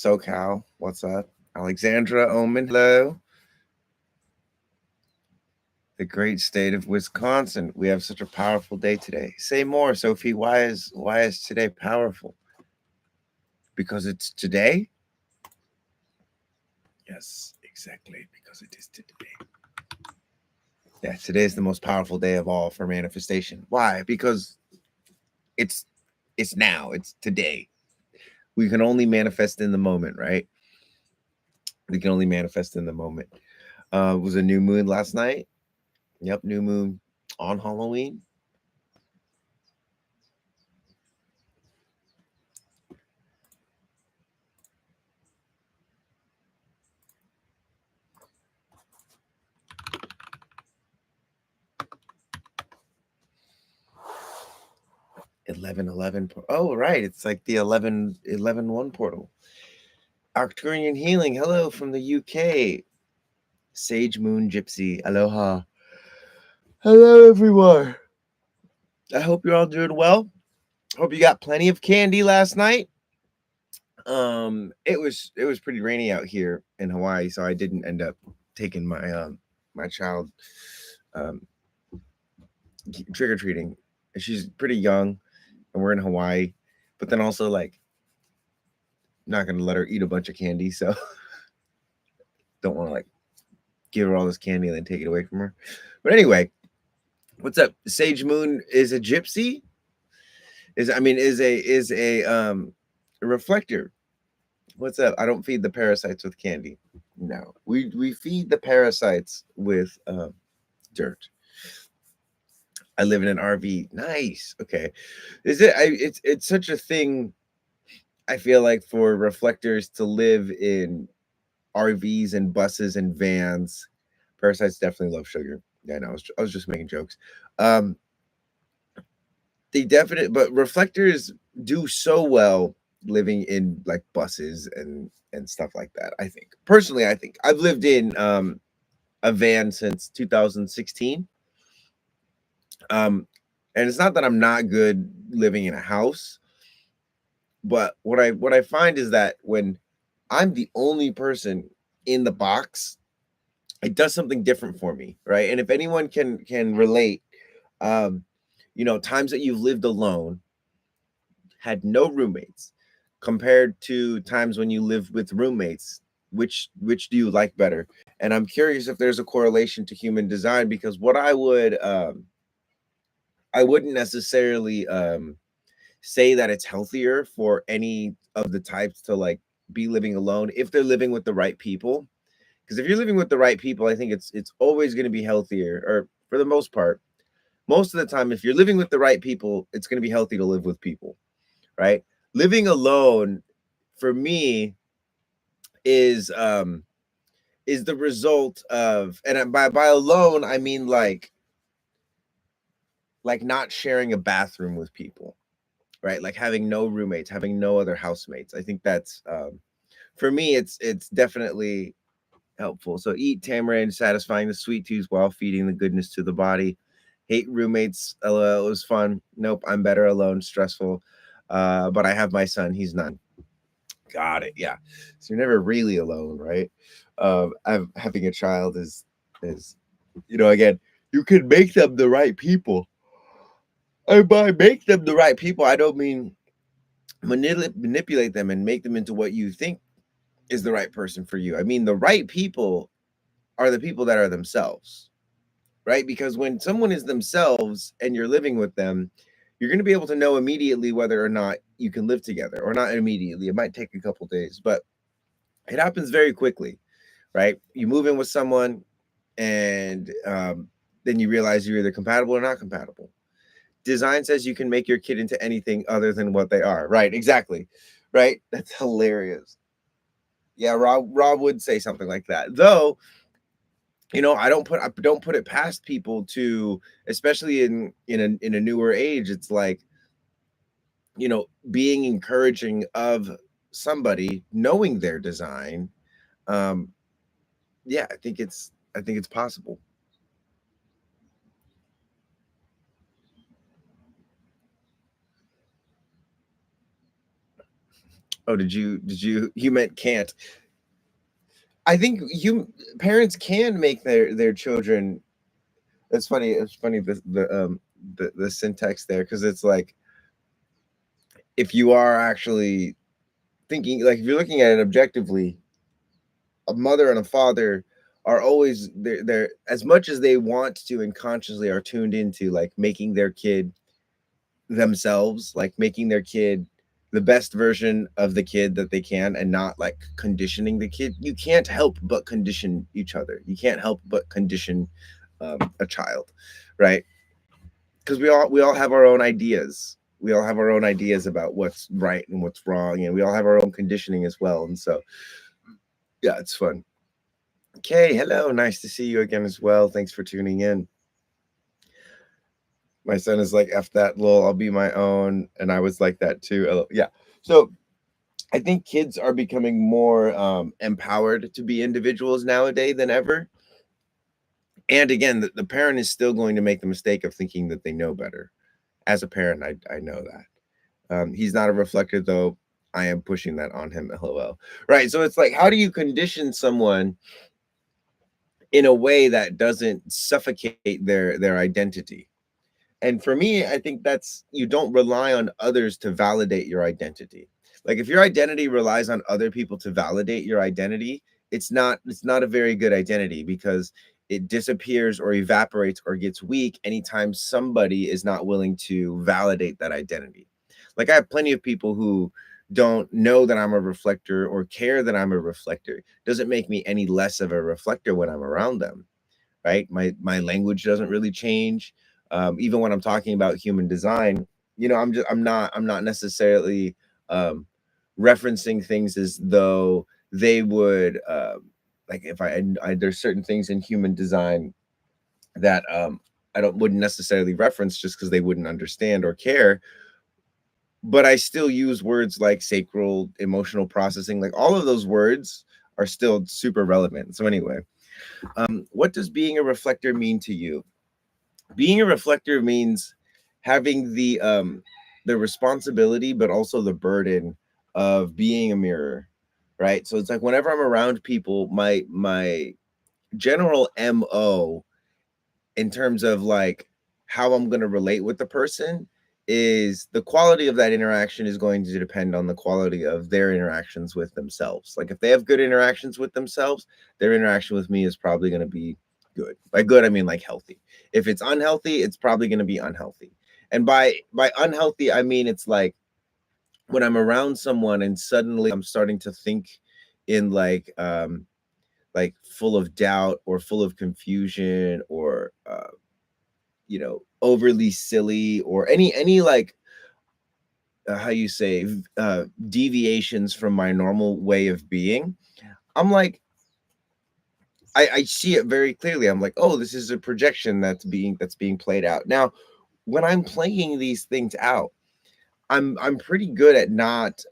SoCal, what's up? Alexandra Oman, hello. The great state of Wisconsin. We have such a powerful day today. Say more, Sophie. Why is today powerful? Because it's today? Yes, exactly. Because it is today. Yeah, today is the most powerful day of all for manifestation. Why? Because it's it's now. It's today. We can only manifest in the moment, right? We can only manifest in the moment. It was a new moon last night. Yep, new moon on Halloween. 1111. Oh, right. It's like the 1111 portal. Arcturian Healing. Hello from the UK. Sage Moon Gypsy. Aloha. Hello, everyone. I hope you're all doing well. Hope you got plenty of candy last night. It was pretty rainy out here in Hawaii, so I didn't end up taking my child um trick or treating. She's pretty young, and we're in Hawaii, but then also like not gonna let her eat a bunch of candy, so don't want to like give her all this candy and then take it away from her. But anyway, what's up? Sage Moon is a gypsy. A reflector. What's up? I don't feed the parasites with candy. No, we feed the parasites with dirt. I live in an RV. Nice. Okay. Is it? It's such a thing. I feel like for reflectors to live in RVs and buses and vans. Parasites definitely love sugar. Yeah, no, I was just making jokes. Um, but reflectors do so well living in like buses and stuff like that. I think personally, I think I've lived in a van since 2016. Um, and it's not that I'm not good living in a house, but what I find is that when I'm the only person in the box, it does something different for me, right? And if anyone can relate, um, times that you've lived alone, had no roommates, compared to times when you live with roommates, which do you like better? And I'm curious if there's a correlation to human design, because what I wouldn't necessarily say that it's healthier for any of the types to like be living alone if they're living with the right people. Because if you're living with the right people, I think it's always going to be healthier, or for the most part, most of the time, if you're living with the right people, it's going to be healthy to live with people, right? Living alone, for me, is is the result of, and by alone I mean like not sharing a bathroom with people, right? Like having no roommates, having no other housemates. I think that's for me, it's definitely helpful. So eat tamarind, satisfying the sweet tooth while feeding the goodness to the body. Hate roommates. LOL, it was fun. Nope, I'm better alone. Stressful. But I have my son. He's 9. Got it. Yeah. So you're never really alone, right? Having a child is again, you can make them the right people. And by make them the right people, I don't mean manipulate them and make them into what you think is the right person for you. I mean the right people are the people that are themselves, right? Because when someone is themselves and you're living with them, you're going to be able to know immediately whether or not you can live together, or not immediately. It might take a couple days, but it happens very quickly, right? You move in with someone, and then you realize you're either compatible or not compatible. Design says you can make your kid into anything other than what they are, right? Exactly, right? That's hilarious. Yeah, Rob would say something like that, though. I don't put it past people to, especially in a newer age. It's like, being encouraging of somebody knowing their design. Um, yeah, I think it's possible. Oh, you meant can't. I think you parents can make their children. It's funny. It's funny the syntax there, because it's like, if you are actually thinking, like, if you're looking at it objectively, a mother and a father are always, they're as much as they want to and consciously are tuned into, like, making their kid themselves, like making their kid the best version of the kid that they can, and not like conditioning the kid. You can't help but condition each other. You can't help but condition a child, right? Because we all have our own ideas. We all have our own ideas about what's right and what's wrong, and we all have our own conditioning as well. And so, yeah, it's fun. Okay, hello, nice to see you again as well. Thanks for tuning in. My son is like, "F that, lol, I'll be my own," and I was like that too. Yeah. So I think kids are becoming more empowered to be individuals nowadays than ever. And again, the parent is still going to make the mistake of thinking that they know better. As a parent, I know that. He's not a reflector, though. I am pushing that on him. LOL. Right. So it's like, how do you condition someone in a way that doesn't suffocate their identity? And for me, I think that's, you don't rely on others to validate your identity. Like, if your identity relies on other people to validate your identity, it's not a very good identity, because it disappears or evaporates or gets weak anytime somebody is not willing to validate that identity. Like, I have plenty of people who don't know that I'm a reflector or care that I'm a reflector. Doesn't make me any less of a reflector when I'm around them, right? My language doesn't really change. Even when I'm talking about human design, I'm not necessarily um, referencing things as though they would, like, if I there's certain things in human design that I don't wouldn't necessarily reference just because they wouldn't understand or care. But I still use words like sacral, emotional processing, like all of those words are still super relevant. So anyway, what does being a reflector mean to you? Being a reflector means having the responsibility, but also the burden of being a mirror, right? So it's like, whenever I'm around people, my general MO, in terms of like how I'm going to relate with the person, is the quality of that interaction is going to depend on the quality of their interactions with themselves. Like, if they have good interactions with themselves, their interaction with me is probably going to be good. By good, I mean like healthy. If it's unhealthy, it's probably going to be unhealthy. And by unhealthy, I mean, it's like, when I'm around someone and suddenly I'm starting to think in like full of doubt or full of confusion, or overly silly, or any like, how you say, deviations from my normal way of being. I'm like, I see it very clearly. I'm like, oh, this is a projection that's being played out. Now, when I'm playing these things out, I'm pretty good at not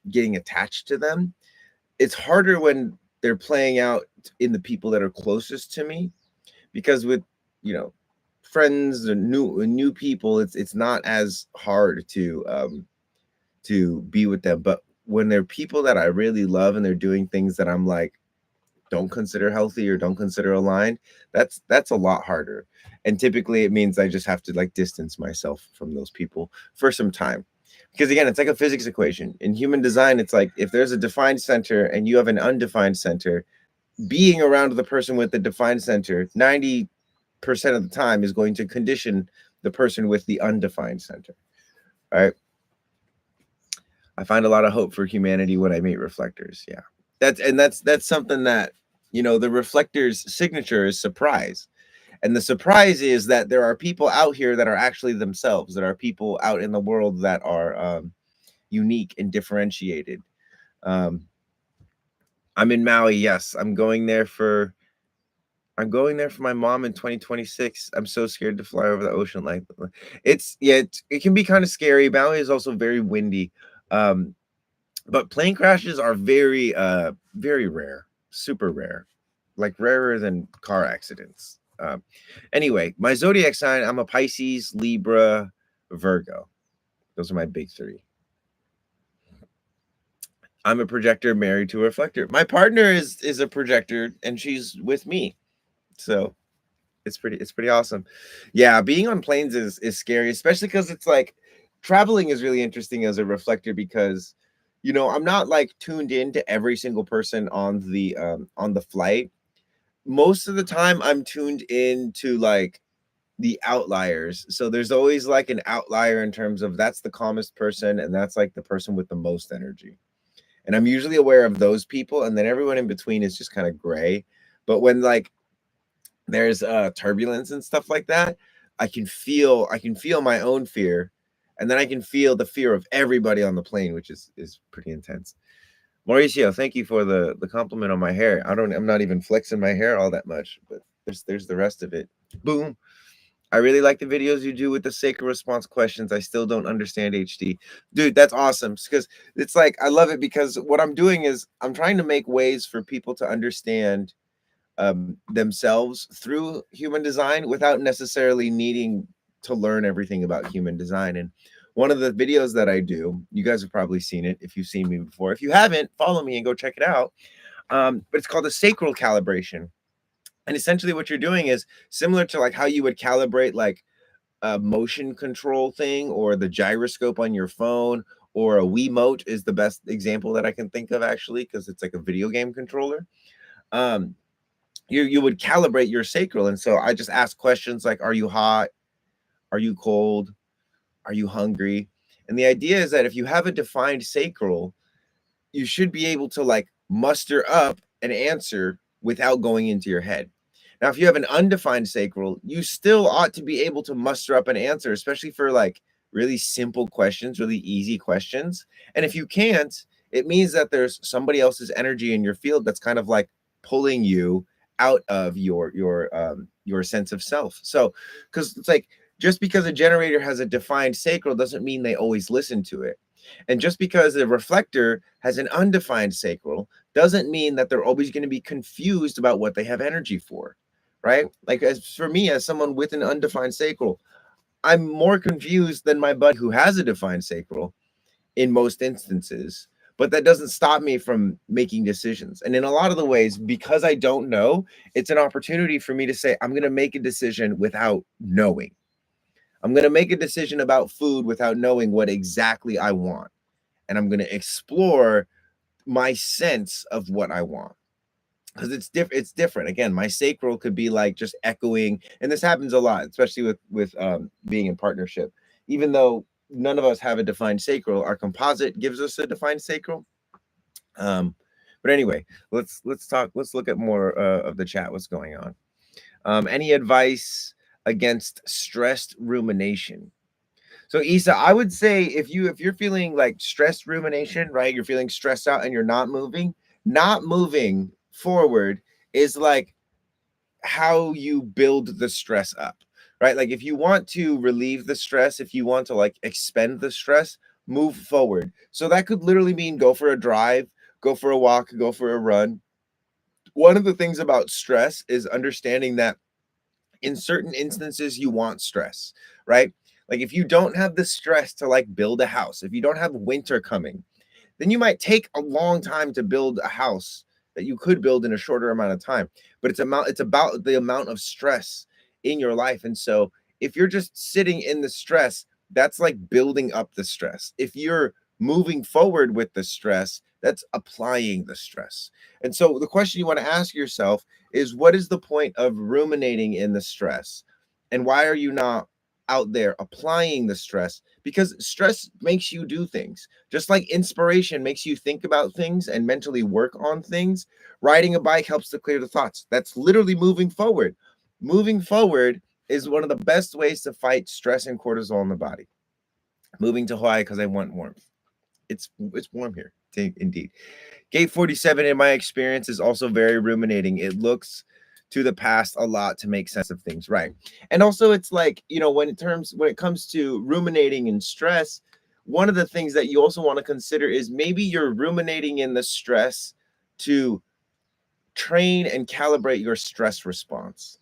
getting attached to them. It's harder when they're playing out in the people that are closest to me, because with, you know friends and new people, it's not as hard to be with them. But when they're people that I really love and they're doing things that I'm like, don't consider healthy or don't consider aligned, that's a lot harder. And typically it means I just have to like distance myself from those people for some time. Because again, it's like a physics equation. In human design, it's like, if there's a defined center and you have an undefined center, being around the person with the defined center 90% of the time is going to condition the person with the undefined center. All right. I find a lot of hope for humanity when I meet reflectors. Yeah. That's something that, the reflector's signature is surprise. And the surprise is that there are people out here that are actually themselves, that are people out in the world that are unique and differentiated. Um, I'm in Maui. Yes, I'm going there for my mom in 2026. I'm so scared to fly over the ocean. Like, it can be kind of scary. Maui is also very windy. Um, but plane crashes are very rare, super rare, like rarer than car accidents. Anyway, my zodiac sign, I'm a Pisces, Libra, Virgo. Those are my big three. I'm a projector married to a reflector. My partner is a projector and she's with me. So it's pretty awesome. Yeah, being on planes is scary, especially because it's like traveling is really interesting as a reflector because I'm not like tuned in to every single person on the flight. Most of the time I'm tuned in to like the outliers. So there's always like an outlier in terms of that's the calmest person and that's like the person with the most energy. And I'm usually aware of those people, and then everyone in between is just kind of gray. But when like there's turbulence and stuff like that, I can feel my own fear, and then I can feel the fear of everybody on the plane, which is pretty intense. Mauricio, thank you for the compliment on my hair. I'm not even flexing my hair all that much, but there's the rest of it. Boom. I really like the videos you do with the sacred response questions. I still don't understand HD. Dude, that's awesome. Because it's like I love it because what I'm doing is I'm trying to make ways for people to understand themselves through human design without necessarily needing to learn everything about human design. And one of the videos that I do, you guys have probably seen it if you've seen me before. If you haven't, follow me and go check it out. But it's called the Sacral Calibration. And essentially, what you're doing is similar to like how you would calibrate like a motion control thing or the gyroscope on your phone, or a Wiimote is the best example that I can think of actually because it's like a video game controller. Um, you would calibrate your sacral, and so I just ask questions like, "Are you hot? Are you cold? Are you hungry?" And the idea is that if you have a defined sacral, you should be able to like muster up an answer without going into your head. Now, if you have an undefined sacral, you still ought to be able to muster up an answer, especially for like really simple questions, really easy questions. And if you can't, it means that there's somebody else's energy in your field that's kind of like pulling you out of your sense of self. So, because it's like just because a generator has a defined sacral doesn't mean they always listen to it. And just because a reflector has an undefined sacral doesn't mean that they're always going to be confused about what they have energy for, right? Like as for me, as someone with an undefined sacral, I'm more confused than my buddy who has a defined sacral in most instances. But that doesn't stop me from making decisions. And in a lot of the ways, because I don't know, it's an opportunity for me to say, I'm going to make a decision without knowing. I'm going to make a decision about food without knowing what exactly I want. And I'm going to explore my sense of what I want. Because it's different. Again, my sacral could be like just echoing, and this happens a lot, especially with being in partnership. Even though none of us have a defined sacral, our composite gives us a defined sacral. Um, but anyway, let's talk. Let's look at more of the chat. What's going on? Any advice against stressed rumination? So Isa, I would say if you're feeling like stress rumination, right? You're feeling stressed out and you're not moving forward is like how you build the stress up, right? Like if you want to relieve the stress, if you want to like expend the stress, move forward. So that could literally mean go for a drive, go for a walk, go for a run. One of the things about stress is understanding that in certain instances you want stress, right? Like if you don't have the stress to like build a house, if you don't have winter coming, then you might take a long time to build a house that you could build in a shorter amount of time. But it's about the amount of stress in your life. And so if you're just sitting in the stress, that's like building up the stress. If you're moving forward with the stress, that's applying the stress. And so the question you want to ask yourself is, what is the point of ruminating in the stress? And why are you not out there applying the stress? Because stress makes you do things. Just like inspiration makes you think about things and mentally work on things, riding a bike helps to clear the thoughts. That's literally moving forward. Moving forward is one of the best ways to fight stress and cortisol in the body. Moving to Hawaii because I want warmth. It's warm here, indeed. Gate 47, in my experience, is also very ruminating. It looks to the past a lot to make sense of things, right? And also, it's like, when it comes to ruminating and stress, one of the things that you also want to consider is maybe you're ruminating in the stress to train and calibrate your stress response,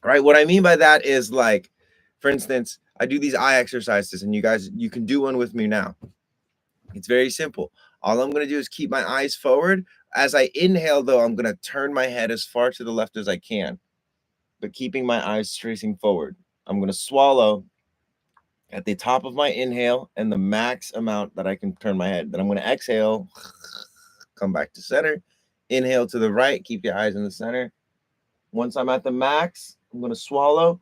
right? What I mean by that is like, for instance, I do these eye exercises, and you can do one with me now. It's very simple. All I'm going to do is keep my eyes forward. As I inhale, though, I'm going to turn my head as far to the left as I can, but keeping my eyes tracing forward. I'm going to swallow at the top of my inhale and the max amount that I can turn my head. Then I'm going to exhale, come back to center, inhale to the right, keep your eyes in the center. Once I'm at the max, I'm going to swallow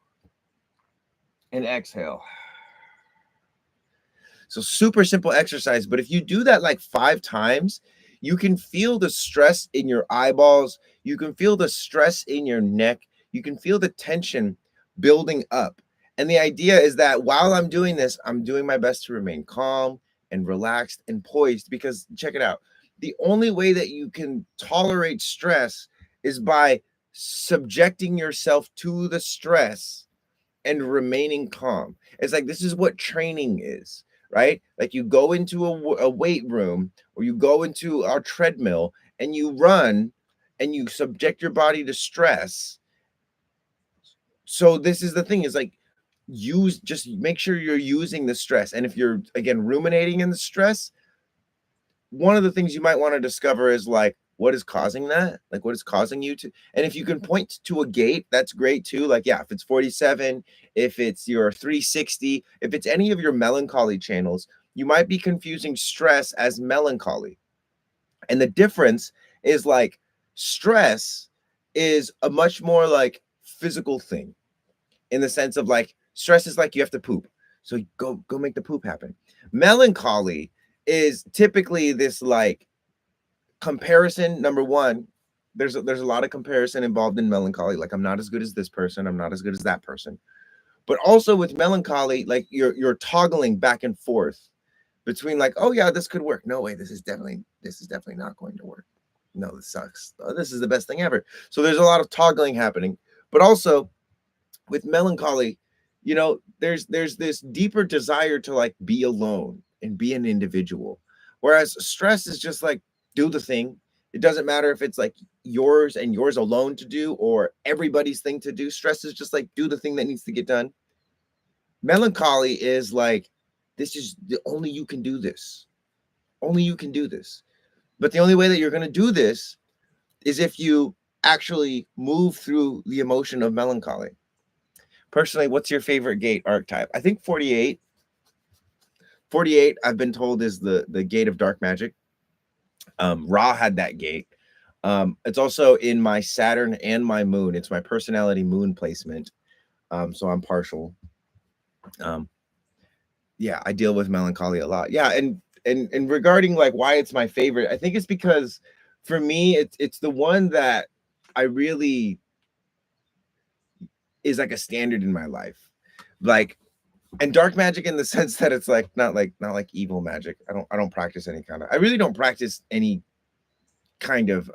and exhale. So super simple exercise, but if you do that like 5 times, you can feel the stress in your eyeballs, you can feel the stress in your neck, you can feel the tension building up. And the idea is that while I'm doing this, I'm doing my best to remain calm and relaxed and poised, because check it out. The only way that you can tolerate stress is by subjecting yourself to the stress and remaining calm. It's like, this is what training is, right? Like, you go into a weight room, or you go into our treadmill and you run and you subject your body to stress. So this is the thing, is like, just make sure you're using the stress. And if you're, again, ruminating in the stress, one of the things you might want to discover is like, what is causing that? Like, what is causing you to? And if you can point to a gate, that's great too. Like, yeah, if it's 47, if it's your 360, if it's any of your melancholy channels, you might be confusing stress as melancholy. And the difference is, like, stress is a much more like physical thing, in the sense of like, stress is like you have to poop. So go make the poop happen. Melancholy is typically this like comparison. Number one, there's a lot of comparison involved in melancholy. Like, I'm not as good as this person, I'm not as good as that person. But also with melancholy, like, you're toggling back and forth between like, oh yeah, this could work. No way, this is definitely not going to work. No, this sucks. Oh, this is the best thing ever. So there's a lot of toggling happening. But also with melancholy, there's this deeper desire to like be alone and be an individual. Whereas stress is just like, do the thing. It doesn't matter if it's like yours and yours alone to do, or everybody's thing to do. Stress is just like, do the thing that needs to get done. Melancholy is like, this is the only you can do this. Only you can do this. But the only way that you're going to do this is if you actually move through the emotion of melancholy. Personally, what's your favorite gate archetype? I think 48. 48, I've been told, is the gate of dark magic. Ra had that gate. It's also in my Saturn and my moon. It's my personality moon placement. So I'm partial. Yeah, I deal with melancholy a lot. Yeah, and regarding like why it's my favorite, I think it's because for me, it's the one that I really is like a standard in my life. Like, and dark magic in the sense that it's like not like evil magic. I don't practice any kind of, I really don't practice any kind of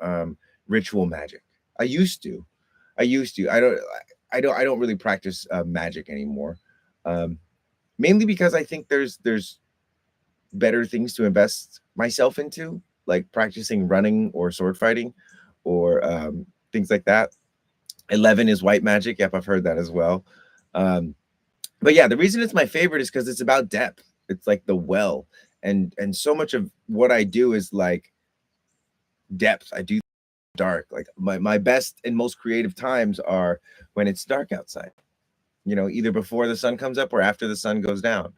ritual magic. I used to. I don't really practice magic anymore. Mainly because I think there's better things to invest myself into, like practicing running or sword fighting, or things like that. 11 is white magic. Yep, I've heard that as well. But yeah, the reason it's my favorite is because it's about depth. It's like the well, and so much of what I do is like depth. I do dark. Like, my best and most creative times are when it's dark outside. Either before the sun comes up or after the sun goes down.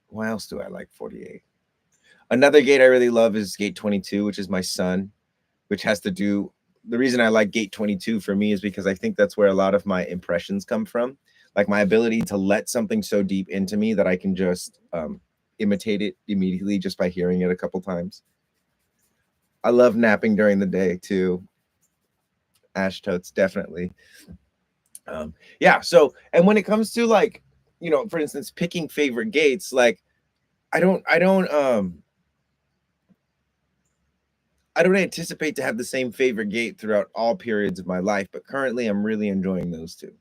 Why else do I like 48? Another gate I really love is gate 22, which is my sun, which has to do, the reason I like gate 22 for me is because I think that's where a lot of my impressions come from. Like, my ability to let something so deep into me that I can just imitate it immediately just by hearing it a couple times. I love napping during the day too. Ash totes, definitely. Yeah. So, and when it comes to like, for instance, picking favorite gates, like, I don't anticipate to have the same favorite gate throughout all periods of my life, but currently I'm really enjoying those two.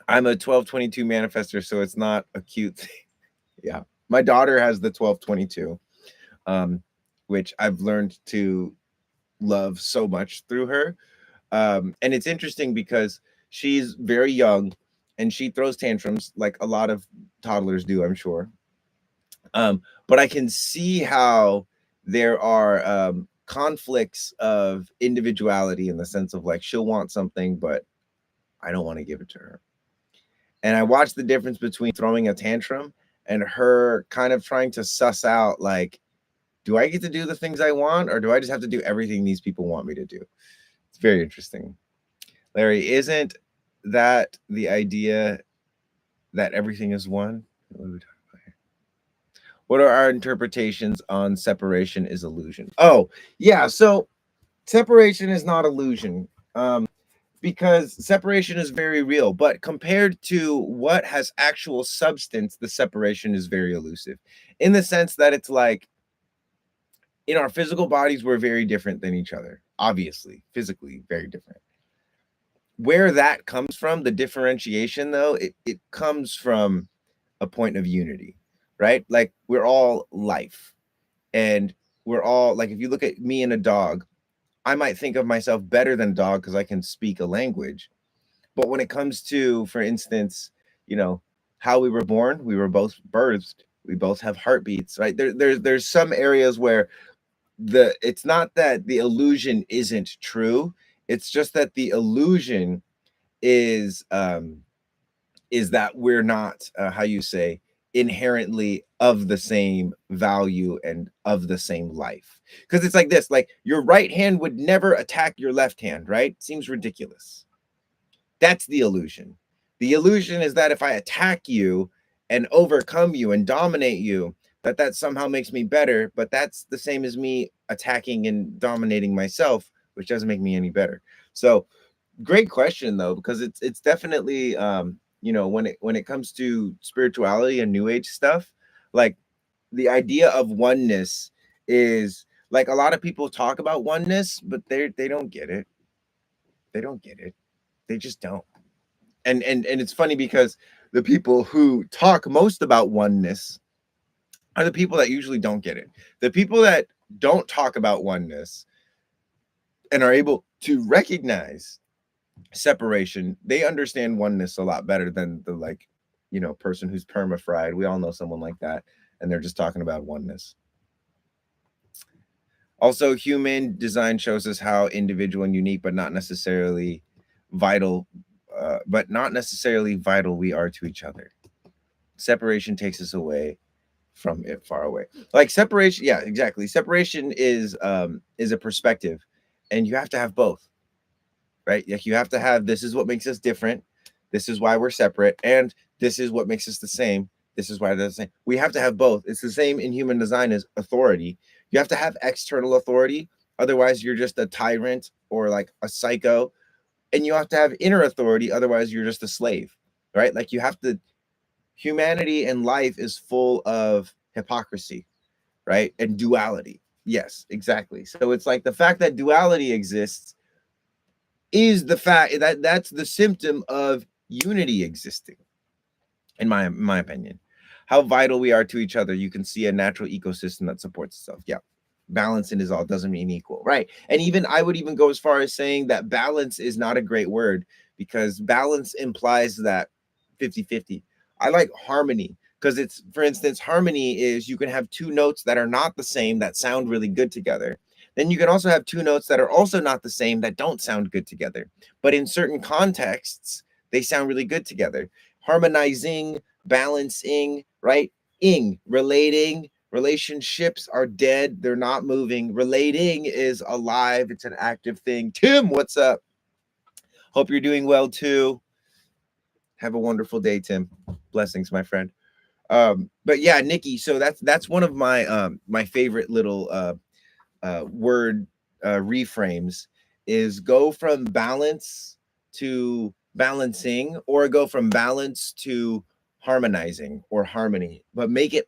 I'm a 1222 manifester, so it's not a cute thing. Yeah. My daughter has the 1222, which I've learned to love so much through her. And it's interesting because she's very young and she throws tantrums like a lot of toddlers do, I'm sure. But I can see how there are conflicts of individuality in the sense of like she'll want something, but I don't want to give it to her. And I watched the difference between throwing a tantrum and her kind of trying to suss out like, do I get to do the things I want, or do I just have to do everything these people want me to do? It's very interesting. Larry, isn't that the idea that everything is one? What are we talking about here? What are our interpretations on separation is illusion? Oh, yeah. So separation is not illusion. Because separation is very real, but compared to what has actual substance, the separation is very elusive in the sense that it's like in our physical bodies, we're very different than each other, obviously, physically, very different. Where that comes from, the differentiation, though, it comes from a point of unity, right? Like we're all life, and we're all like, if you look at me and a dog, I might think of myself better than a dog because I can speak a language. But when it comes to, for instance, you know, how we were both birthed. We both have heartbeats, right? There's some areas where it's not that the illusion isn't true. It's just that the illusion is that we're not how you say inherently of the same value and of the same life. Because it's like this, like your right hand would never attack your left hand, right? Seems ridiculous. That's the illusion. The illusion is that if I attack you and overcome you and dominate you, that somehow makes me better, but that's the same as me attacking and dominating myself, which doesn't make me any better. So, great question though, because it's definitely when it comes to spirituality and new age stuff, like the idea of oneness is like a lot of people talk about oneness, but they don't get it. They don't get it. They just don't. And it's funny because the people who talk most about oneness are the people that usually don't get it. The people that don't talk about oneness and are able to recognize separation, they understand oneness a lot better than the like, person who's perma fried. We all know someone like that, and they're just talking about oneness. Also, human design shows us how individual and unique, but not necessarily vital, we are to each other. Separation takes us away from it, far away. Like separation, yeah, exactly. Separation is a perspective, and you have to have both, right? Like you have to have, this is what makes us different, this is why we're separate, and this is what makes us the same, this is why they're the same. We have to have both. It's the same in human design as authority. You have to have external authority, otherwise you're just a tyrant or like a psycho, and you have to have inner authority, otherwise you're just a slave, right? Like you have to, humanity and life is full of hypocrisy, right? And duality. Yes, exactly. So it's like the fact that duality exists is the fact that that's the symptom of unity existing, in my opinion. How vital we are to each other. You can see a natural ecosystem that supports itself. Yeah. Balancing is all doesn't mean equal, right? And even I would even go as far as saying that balance is not a great word, because balance implies that 50-50. I like harmony because it's, for instance, harmony is you can have two notes that are not the same that sound really good together. Then you can also have two notes that are also not the same that don't sound good together. But in certain contexts, they sound really good together. Harmonizing, balancing, right? Relating. Relationships are dead. They're not moving. Relating is alive. It's an active thing. Tim, what's up? Hope you're doing well too. Have a wonderful day, Tim. Blessings, my friend. But yeah, Nikki. So that's one of my my favorite little word reframes is go from balance to balancing, or go from balance to harmonizing or harmony, but make it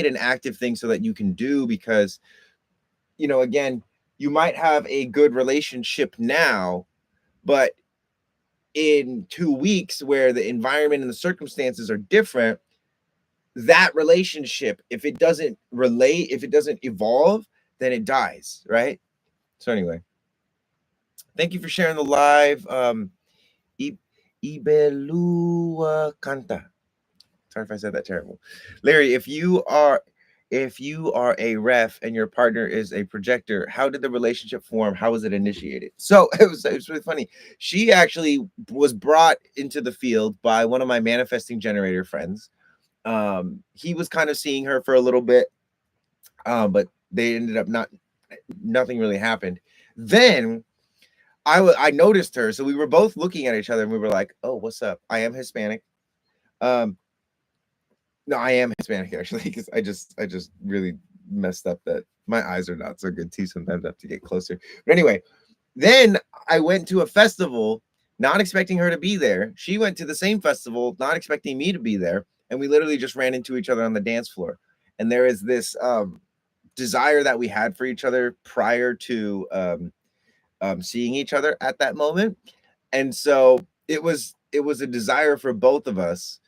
an active thing so that you can do, because again, you might have a good relationship now, but in 2 weeks where the environment and the circumstances are different, that relationship, if it doesn't relate, if it doesn't evolve, then it dies, right? So anyway, thank you for sharing the live. Ibelua Kanta. Sorry if I said that terrible. Larry, if you are if you are a ref and your partner is a projector, how did the relationship form? How was it initiated? So it was really funny. She actually was brought into the field by one of my manifesting generator friends. He was kind of seeing her for a little bit, but they ended up nothing really happened. Then I noticed her, so we were both looking at each other and we were like, "Oh, what's up? I am Hispanic." Um, no, I am Hispanic actually, because I just really messed up that my eyes are not so good too. Sometimes I have to get closer. But anyway, then I went to a festival, not expecting her to be there. She went to the same festival, not expecting me to be there, and we literally just ran into each other on the dance floor. And there is this desire that we had for each other prior to seeing each other at that moment, and so it was a desire for both of us.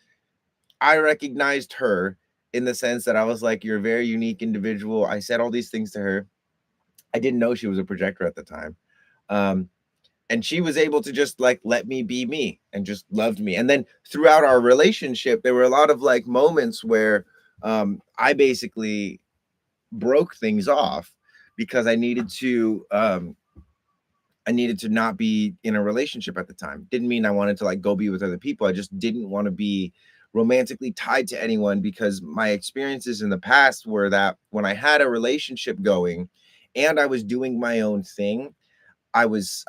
I recognized her in the sense that I was like, "You're a very unique individual." I said all these things to her. I didn't know she was a projector at the time. Um, and she was able to just like let me be me and just loved me. And then throughout our relationship, there were a lot of like moments where I basically broke things off because I needed to not be in a relationship at the time. Didn't mean I wanted to like go be with other people. I just didn't want to be romantically tied to anyone because my experiences in the past were that when I had a relationship going and I was doing my own thing, I was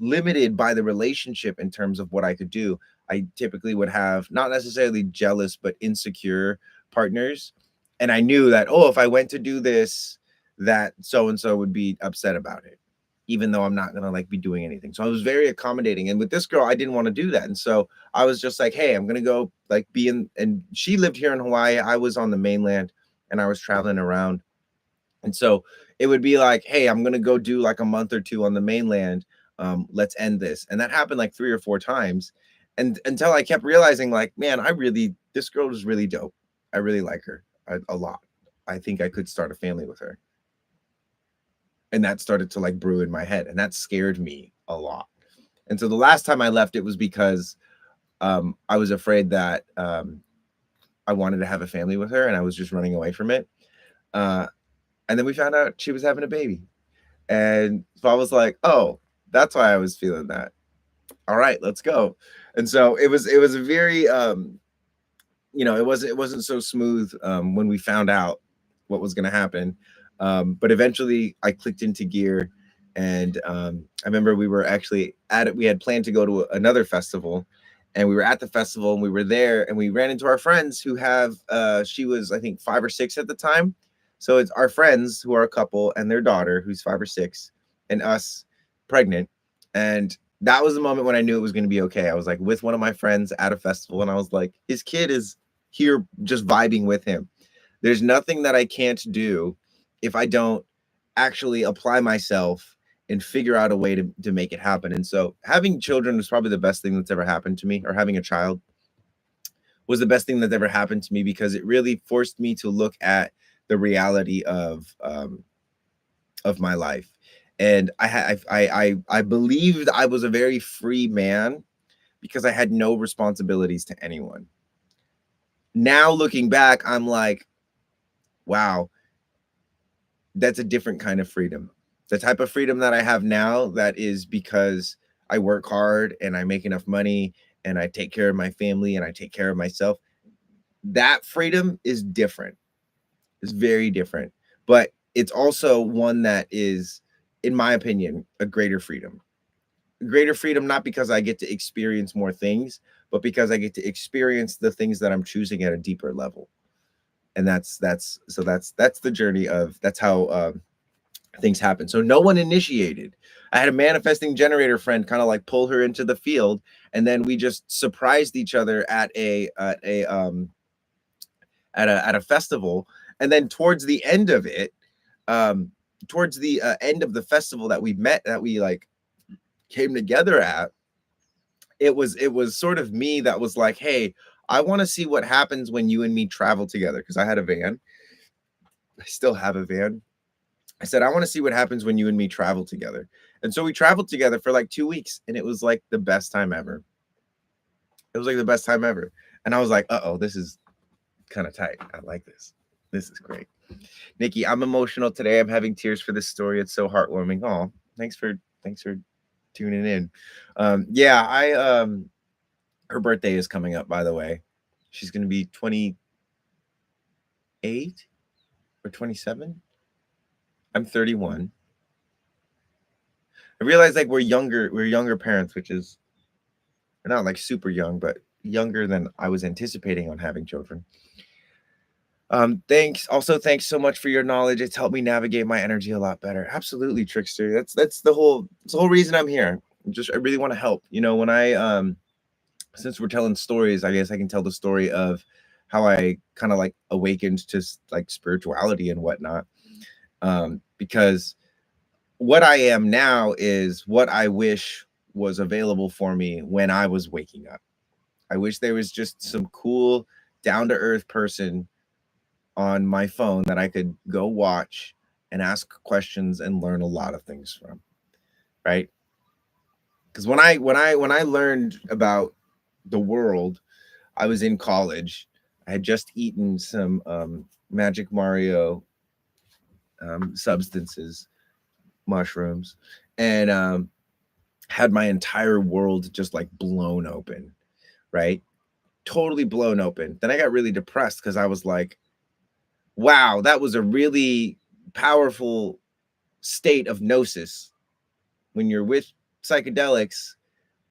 limited by the relationship in terms of what I could do. I typically would have not necessarily jealous but insecure partners, and I knew that, oh, if I went to do this, that so and so would be upset about it, even though I'm not gonna like be doing anything. So I was very accommodating, and with this girl, I didn't want to do that, and so I was just like, hey, I'm gonna go like be in. And she lived here in Hawaii. I was on the mainland, and I was traveling around, and so it would be like, hey, I'm gonna go do like a month or two on the mainland. Let's end this. And that happened like 3 or 4 times. And until I kept realizing, like, man, this girl is really dope. I really like her a lot. I think I could start a family with her. And that started to like brew in my head. And that scared me a lot. And so the last time I left, it was because I was afraid that I wanted to have a family with her and I was just running away from it. Uh, and then we found out she was having a baby. And so I was like, oh, that's why I was feeling that. All right, let's go. And so it was a very it wasn't so smooth when we found out what was going to happen. But eventually I clicked into gear. And I remember we were actually at it. We had planned to go to another festival, and we were at the festival and we were there and we ran into our friends who have, she was, I think, 5 or 6 at the time. So it's our friends who are a couple and their daughter who's 5 or 6 and us pregnant. And that was the moment when I knew it was going to be okay. I was like with one of my friends at a festival and I was like, his kid is here just vibing with him. There's nothing that I can't do if I don't actually apply myself and figure out a way to make it happen. And so having children was probably the best thing that's ever happened to me, or having a child was the best thing that's ever happened to me, because it really forced me to look at the reality of my life. And I believed I was a very free man because I had no responsibilities to anyone. Now looking back, I'm like, wow, that's a different kind of freedom. The type of freedom that I have now, that is because I work hard and I make enough money and I take care of my family and I take care of myself. That freedom is different. It's very different. But it's also one that is, in my opinion, a greater freedom. Greater freedom, not because I get to experience more things, but because I get to experience the things that I'm choosing at a deeper level. And that's the journey of, that's how things happen. So no one initiated. I had a manifesting generator friend kind of like pull her into the field, and then we just surprised each other at a festival. And then towards the end of it, towards the end of the festival that we met, that we like came together at, it was sort of me that was like, hey, I want to see what happens when you and me travel together, because I had a van. I still have a van. I said, I want to see what happens when you and me travel together. And so we traveled together for like 2 weeks, and it was like the best time ever. It was like the best time ever. And I was like, uh-oh, this is kind of tight. I like this. This is great. Nikki, I'm emotional today. I'm having tears for this story. It's so heartwarming. Oh, thanks for tuning in. Yeah, I her birthday is coming up, by the way. She's gonna be 28 or 27. I'm 31. I realize like we're younger parents, which is we're not like super young, but younger than I was anticipating on having children. Thanks. Also, thanks so much for your knowledge. It's helped me navigate my energy a lot better. Absolutely, Trickster. That's the whole reason I'm here. I really want to help. When I since we're telling stories, I guess I can tell the story of how I kind of like awakened to like spirituality and whatnot. Because what I am now is what I wish was available for me when I was waking up. I wish there was just some cool, down to earth person on my phone that I could go watch and ask questions and learn a lot of things from, right? Because when I learned about the world, I was in college. I had just eaten some Magic Mario substances, mushrooms, and had my entire world just like blown open, right? Totally blown open. Then I got really depressed because I was like, wow, that was a really powerful state of gnosis. When you're with psychedelics,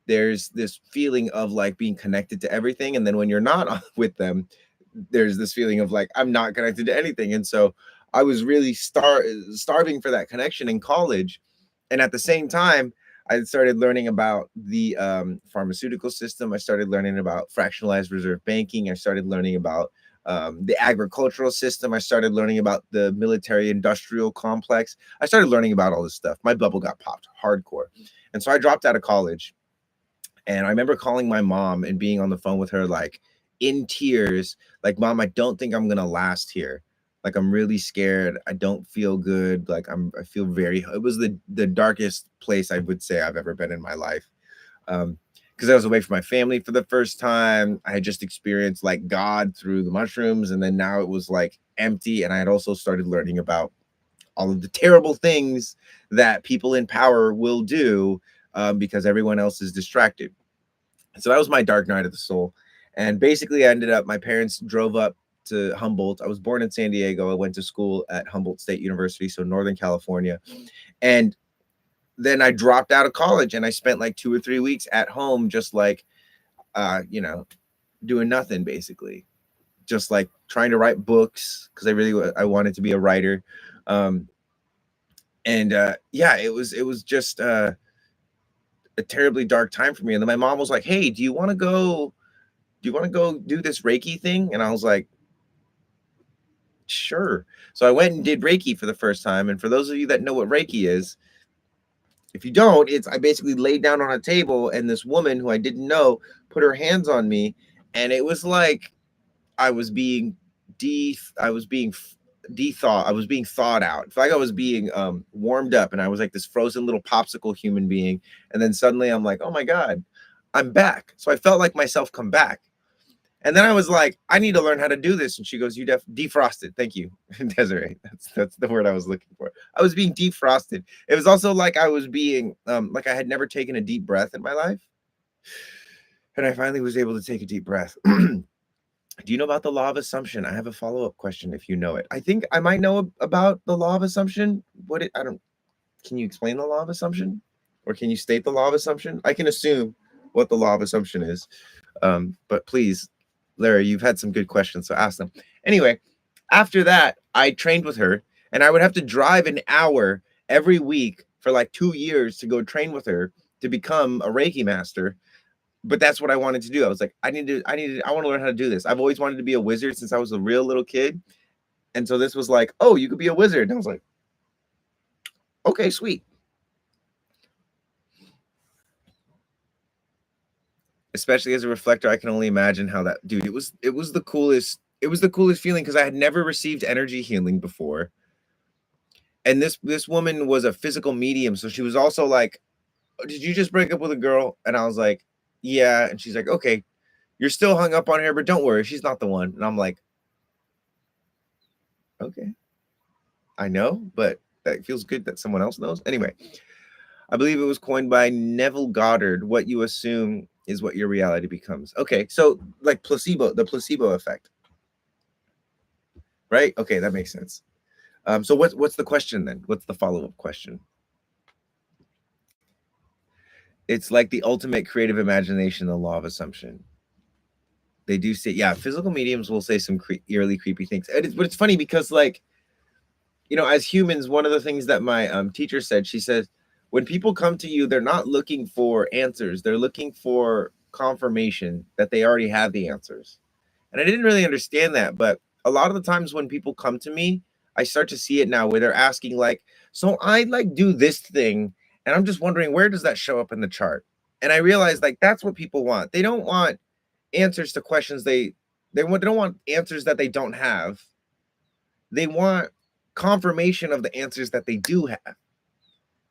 there's this feeling of like being connected to everything. And then when you're not with them, there's this feeling of like, I'm not connected to anything. And so I was really starving for that connection in college. And at the same time, I started learning about the pharmaceutical system. I started learning about fractionalized reserve banking. I started learning about the agricultural system. I started learning about the military industrial complex. I started learning about all this stuff. My bubble got popped hardcore. And so I dropped out of college. And I remember calling my mom and being on the phone with her, like in tears, like, Mom, I don't think I'm going to last here. Like, I'm really scared. I don't feel good. Like, I feel it was the darkest place I would say I've ever been in my life. Because I was away from my family for the first time. I had just experienced like God through the mushrooms. And then now it was like empty. And I had also started learning about all of the terrible things that people in power will do because everyone else is distracted. So that was my dark night of the soul. And basically, I ended up, my parents drove up to Humboldt. I was born in San Diego. I went to school at Humboldt State University, so Northern California. And then I dropped out of college and I spent like 2 or 3 weeks at home, just like, doing nothing basically. Just like trying to write books because I wanted to be a writer. Yeah, it was just a terribly dark time for me. And then my mom was like, "Hey, do you want to go do this Reiki thing?" And I was like, "Sure." So I went and did Reiki for the first time. And for those of you that know what Reiki is, if you don't, it's I basically laid down on a table and this woman who I didn't know put her hands on me, and it was like I was being I was being I was being thawed out. It's like I was being warmed up, and I was like this frozen little popsicle human being. And then suddenly I'm like, oh my God, I'm back. So I felt like myself come back. And then I was like, I need to learn how to do this. And she goes, you defrosted. Thank you, Desiree. That's the word I was looking for. I was being defrosted. It was also like I was being like I had never taken a deep breath in my life. And I finally was able to take a deep breath. Do you know about the law of assumption? I have a follow-up question if you know it. I think I might know about the law of assumption. I don't, can you explain the law of assumption? Or can you state the law of assumption? I can assume what the law of assumption is. But please, Larry, you've had some good questions, so ask them. Anyway, after that, I trained with her, and I would have to drive an hour every week for like 2 years to go train with her to become a Reiki master. But that's what I wanted to do. I was like, I want to learn how to do this. I've always wanted to be a wizard since I was a real little kid. And so this was like, oh, you could be a wizard. And I was like, okay, sweet. Especially as a reflector, I can only imagine how that, dude, it was the coolest feeling because I had never received energy healing before. And this woman was a physical medium. So she was also like, oh, did you just break up with a girl? And I was like, yeah. And she's like, okay, you're still hung up on her, but don't worry, she's not the one. And I'm like, Okay. I know, but that feels good that someone else knows. Anyway, I believe it was coined by Neville Goddard. What you assume is what your reality becomes. Okay, so like placebo, the placebo effect, right? Okay, that makes sense. So what's the question then? What's the follow-up question? It's like the ultimate creative imagination, the law of assumption. They do say, yeah, physical mediums will say some eerily creepy things. But it's funny because, like, as humans, one of the things that my teacher said, she says, when people come to you, they're not looking for answers. They're looking for confirmation that they already have the answers. And I didn't really understand that, but a lot of the times when people come to me, I start to see it now where they're asking like, so I like do this thing, and I'm just wondering where does that show up in the chart? And I realized like that's what people want. They don't want answers to questions they don't want answers that they don't have. They want confirmation of the answers that they do have,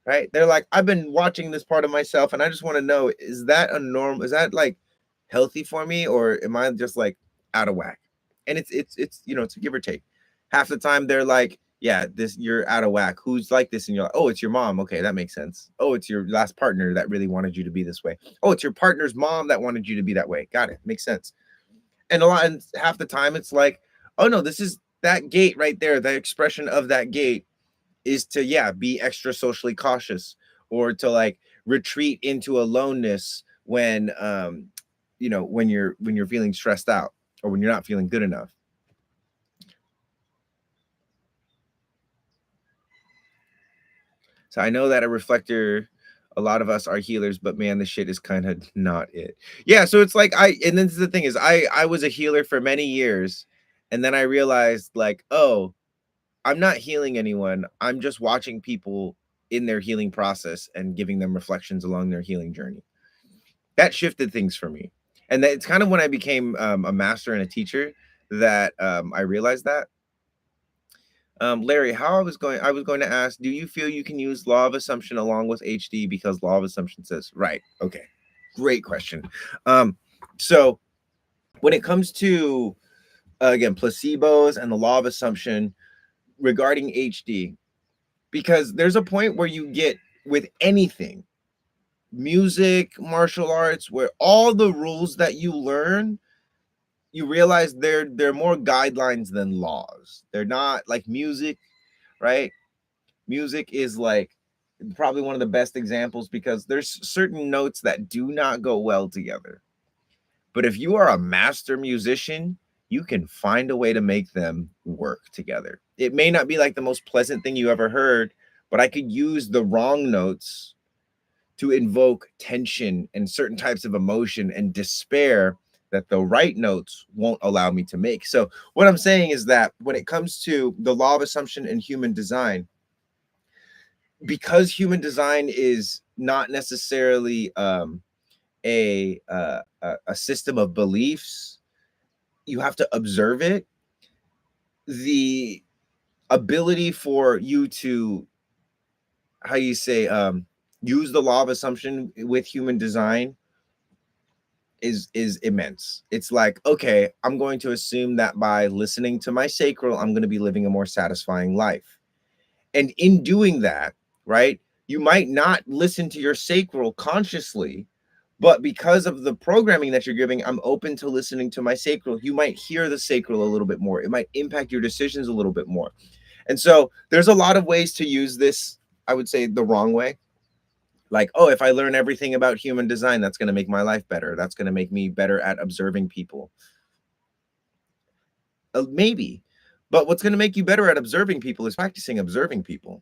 right? They're like, I've been watching this part of myself and I just want to know, is that a norm? Is that like healthy for me, or am I just like out of whack? And it's it's a give or take. Half the time they're like, yeah, this you're out of whack. Who's like this? And you're like, oh, it's your mom. Okay, that makes sense. Oh, it's your last partner that really wanted you to be this way. Oh, it's your partner's mom that wanted you to be that way. Got it. Makes sense. And half the time it's like, oh no, this is that gate right there. The expression of that gate is to, yeah, be extra socially cautious, or to like retreat into aloneness when when you're feeling stressed out, or when you're not feeling good enough. So I know that a reflector, a lot of us are healers, but man, this shit is kind of not it. Yeah, so it's like and then the thing is, I was a healer for many years, and then I realized like, oh, I'm not healing anyone. I'm just watching people in their healing process and giving them reflections along their healing journey. That shifted things for me. And it's kind of when I became a master and a teacher that I realized that. Larry, I was going to ask, do you feel you can use law of assumption along with HD, because law of assumption says, right? Okay, great question. So when it comes to again placebos and the law of assumption regarding HD, because there's a point where you get with anything, music, martial arts, where all the rules that you learn, you realize they're more guidelines than laws. They're not like music, right? Music is like probably one of the best examples, because there's certain notes that do not go well together. But if you are a master musician, you can find a way to make them work together. It may not be like the most pleasant thing you ever heard, but I could use the wrong notes to invoke tension and certain types of emotion and despair that the right notes won't allow me to make. So, what I'm saying is that when it comes to the law of assumption and human design, because human design is not necessarily a system of beliefs, you have to observe it. The ability for you to, how you say, use the law of assumption with human design is immense. It's like, okay, I'm going to assume that by listening to my sacral, I'm going to be living a more satisfying life. And in doing that, right, you might not listen to your sacral consciously, but because of the programming that you're giving, I'm open to listening to my sacral. You might hear the sacral a little bit more. It might impact your decisions a little bit more. And so there's a lot of ways to use this, I would say, the wrong way. Like, oh, if I learn everything about human design, that's going to make my life better. That's going to make me better at observing people. Maybe. But what's going to make you better at observing people is practicing observing people.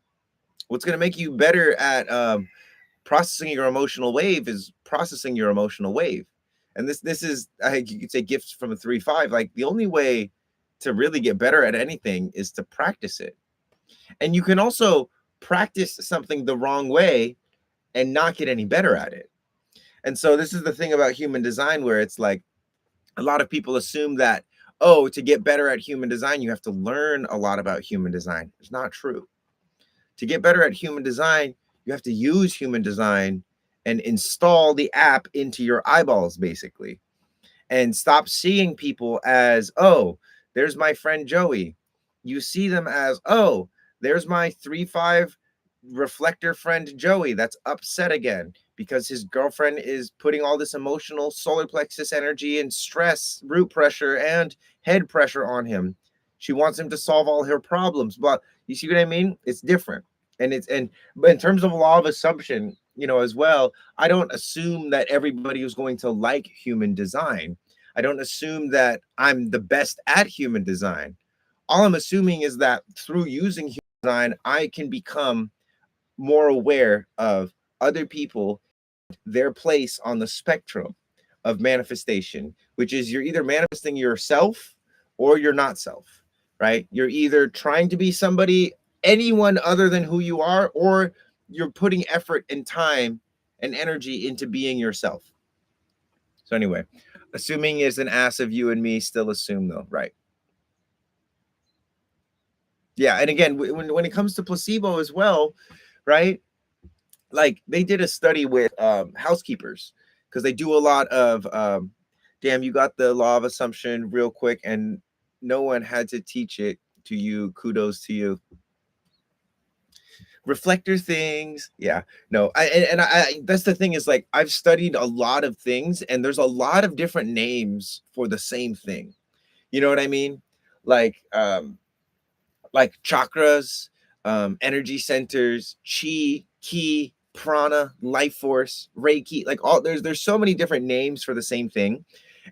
What's going to make you better at processing your emotional wave is processing your emotional wave. And this is, I think you could say, gifts from a 3-5. Like, the only way to really get better at anything is to practice it. And you can also practice something the wrong way and not get any better at it. And so this is the thing about human design, where it's like a lot of people assume that, oh, to get better at human design, you have to learn a lot about human design. It's not true. To get better at human design, you have to use human design and install the app into your eyeballs, basically, and stop seeing people as, oh, there's my friend Joey. you see them as, oh, there's my 3-5 reflector friend Joey that's upset again because his girlfriend is putting all this emotional solar plexus energy and stress, root pressure, and head pressure on him. She wants him to solve all her problems. But you see what I mean? It's different. But in terms of law of assumption, as well, I don't assume that everybody is going to like human design. I don't assume that I'm the best at human design. All I'm assuming is that through using human design, I can become more aware of other people, their place on the spectrum of manifestation, which is you're either manifesting yourself or you're not self, right? You're either trying to be somebody, anyone other than who you are, or you're putting effort and time and energy into being yourself. So anyway, assuming is an ass of you and me, still assume though, right? Yeah, and again, when it comes to placebo as well, right? Like they did a study with housekeepers because they do a lot of damn, you got the law of assumption real quick and no one had to teach it to you. Kudos to you. Reflector things. Yeah. No, I that's the thing is like I've studied a lot of things and there's a lot of different names for the same thing. You know what I mean? Like chakras, energy centers, chi, ki, prana, life force, reiki, like all there's so many different names for the same thing.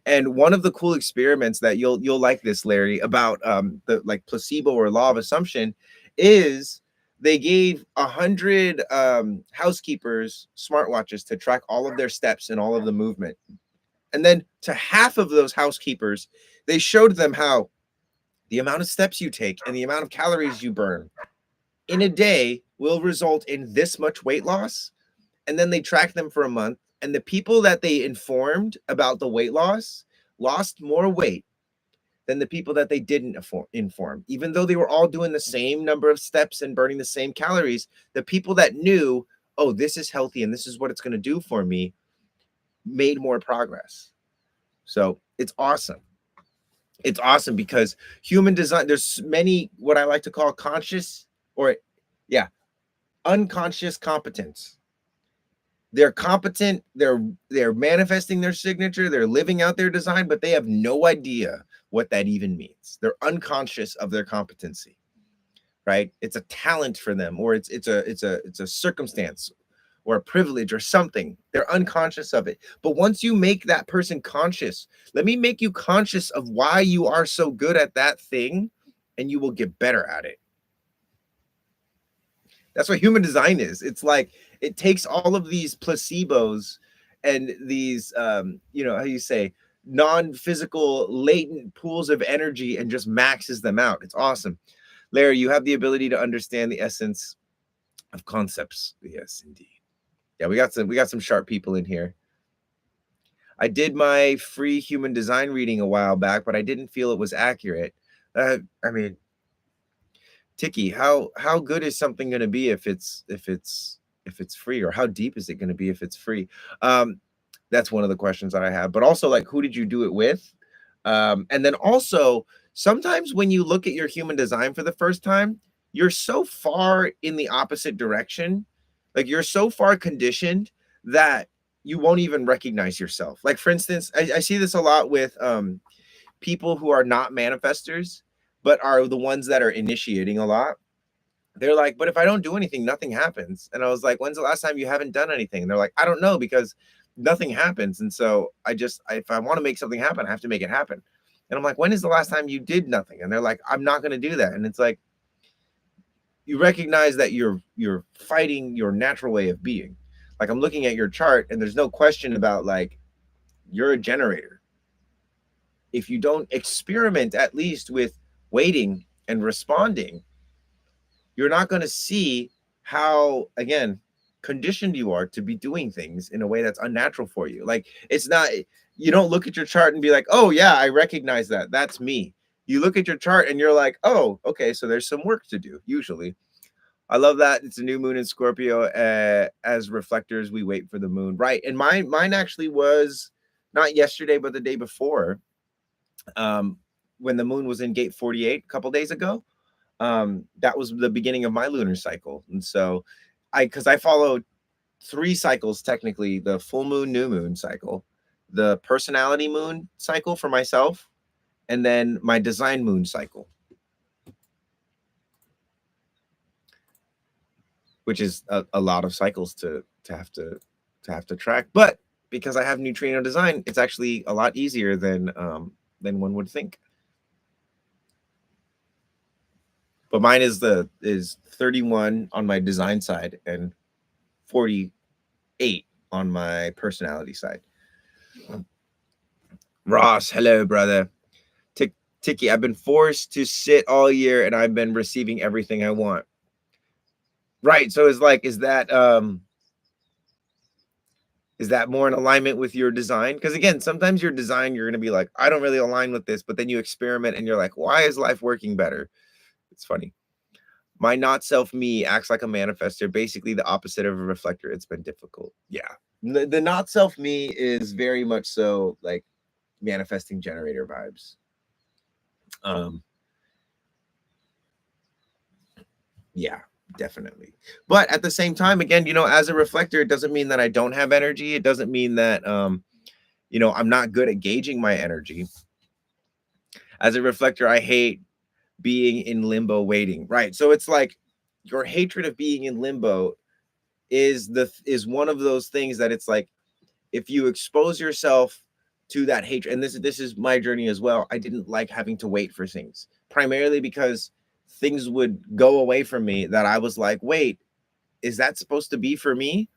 And one of the cool experiments that you'll like this, Larry, about the like placebo or law of assumption is they gave 100 housekeepers smartwatches to track all of their steps and all of the movement. And then to half of those housekeepers, they showed them how the amount of steps you take and the amount of calories you burn in a day will result in this much weight loss. And then they tracked them for a month. And the people that they informed about the weight loss lost more weight than the people that they didn't inform. Even though they were all doing the same number of steps and burning the same calories, the people that knew, oh, this is healthy and this is what it's going to do for me, made more progress. So it's awesome. It's awesome because human design, there's many what I like to call conscious or yeah, unconscious competence. They're competent, they're manifesting their signature, they're living out their design, but they have no idea what that even means. They're unconscious of their competency, right? It's a talent for them, or it's a circumstance or a privilege or something. They're unconscious of it. But once you make that person conscious, let me make you conscious of why you are so good at that thing, and you will get better at it. That's what human design is. It's like it takes all of these placebos and these, how you say, non-physical latent pools of energy and just maxes them out. It's awesome. Larry, you have the ability to understand the essence of concepts. Yes, indeed. Yeah, we got some sharp people in here. I did my free human design reading a while back, but I didn't feel it was accurate. I mean, Tiki, how good is something going to be if it's free, or how deep is it going to be if it's free? That's one of the questions that I have. But also, like, who did you do it with? And then also, sometimes when you look at your human design for the first time, you're so far in the opposite direction, like you're so far conditioned that you won't even recognize yourself. Like, for instance, I see this a lot with people who are not manifestors, but are the ones that are initiating a lot. They're like, but if I don't do anything, nothing happens. And I was like, when's the last time you haven't done anything? And they're like, I don't know, because nothing happens. And so if I want to make something happen, I have to make it happen. And I'm like, when is the last time you did nothing? And they're like, I'm not going to do that. And it's like, you recognize that you're fighting your natural way of being. Like, I'm looking at your chart and there's no question about, like, you're a generator. If you don't experiment at least with waiting and responding, you're not going to see how, again, conditioned you are to be doing things in a way that's unnatural for you. Like, it's not, you don't look at your chart and be like, oh yeah, I recognize that. That's me. You look at your chart and you're like, oh, okay, so there's some work to do, usually. I love that. It's a new moon in Scorpio. As reflectors, we wait for the moon. Right. And mine actually was not yesterday, but the day before, when the moon was in gate 48 a couple days ago. that was the beginning of my lunar cycle. And so because I follow 3 cycles technically: the full moon, new moon cycle, the personality moon cycle for myself, and then my design moon cycle, which is a lot of cycles to have to track. But because I have neutrino design, it's actually a lot easier than one would think. But mine is 31 on my design side and 48 on my personality side. Ross, hello, brother. Tiki, I've been forced to sit all year and I've been receiving everything I want. Right. So it's like, is that more in alignment with your design? Because again, sometimes your design, you're going to be like, I don't really align with this, but then you experiment and you're like, why is life working better? It's funny. My not self me acts like a manifester, basically the opposite of a reflector. It's been difficult. Yeah. The not self me is very much so like manifesting generator vibes. Yeah, definitely. But at the same time, again, as a reflector, it doesn't mean that I don't have energy. It doesn't mean that I'm not good at gauging my energy. As a reflector, I hate being in limbo waiting. Right. So it's like your hatred of being in limbo is one of those things that it's like, if you expose yourself to that hatred, and this is my journey as well. I didn't like having to wait for things, primarily because things would go away from me that I was like, wait, is that supposed to be for me?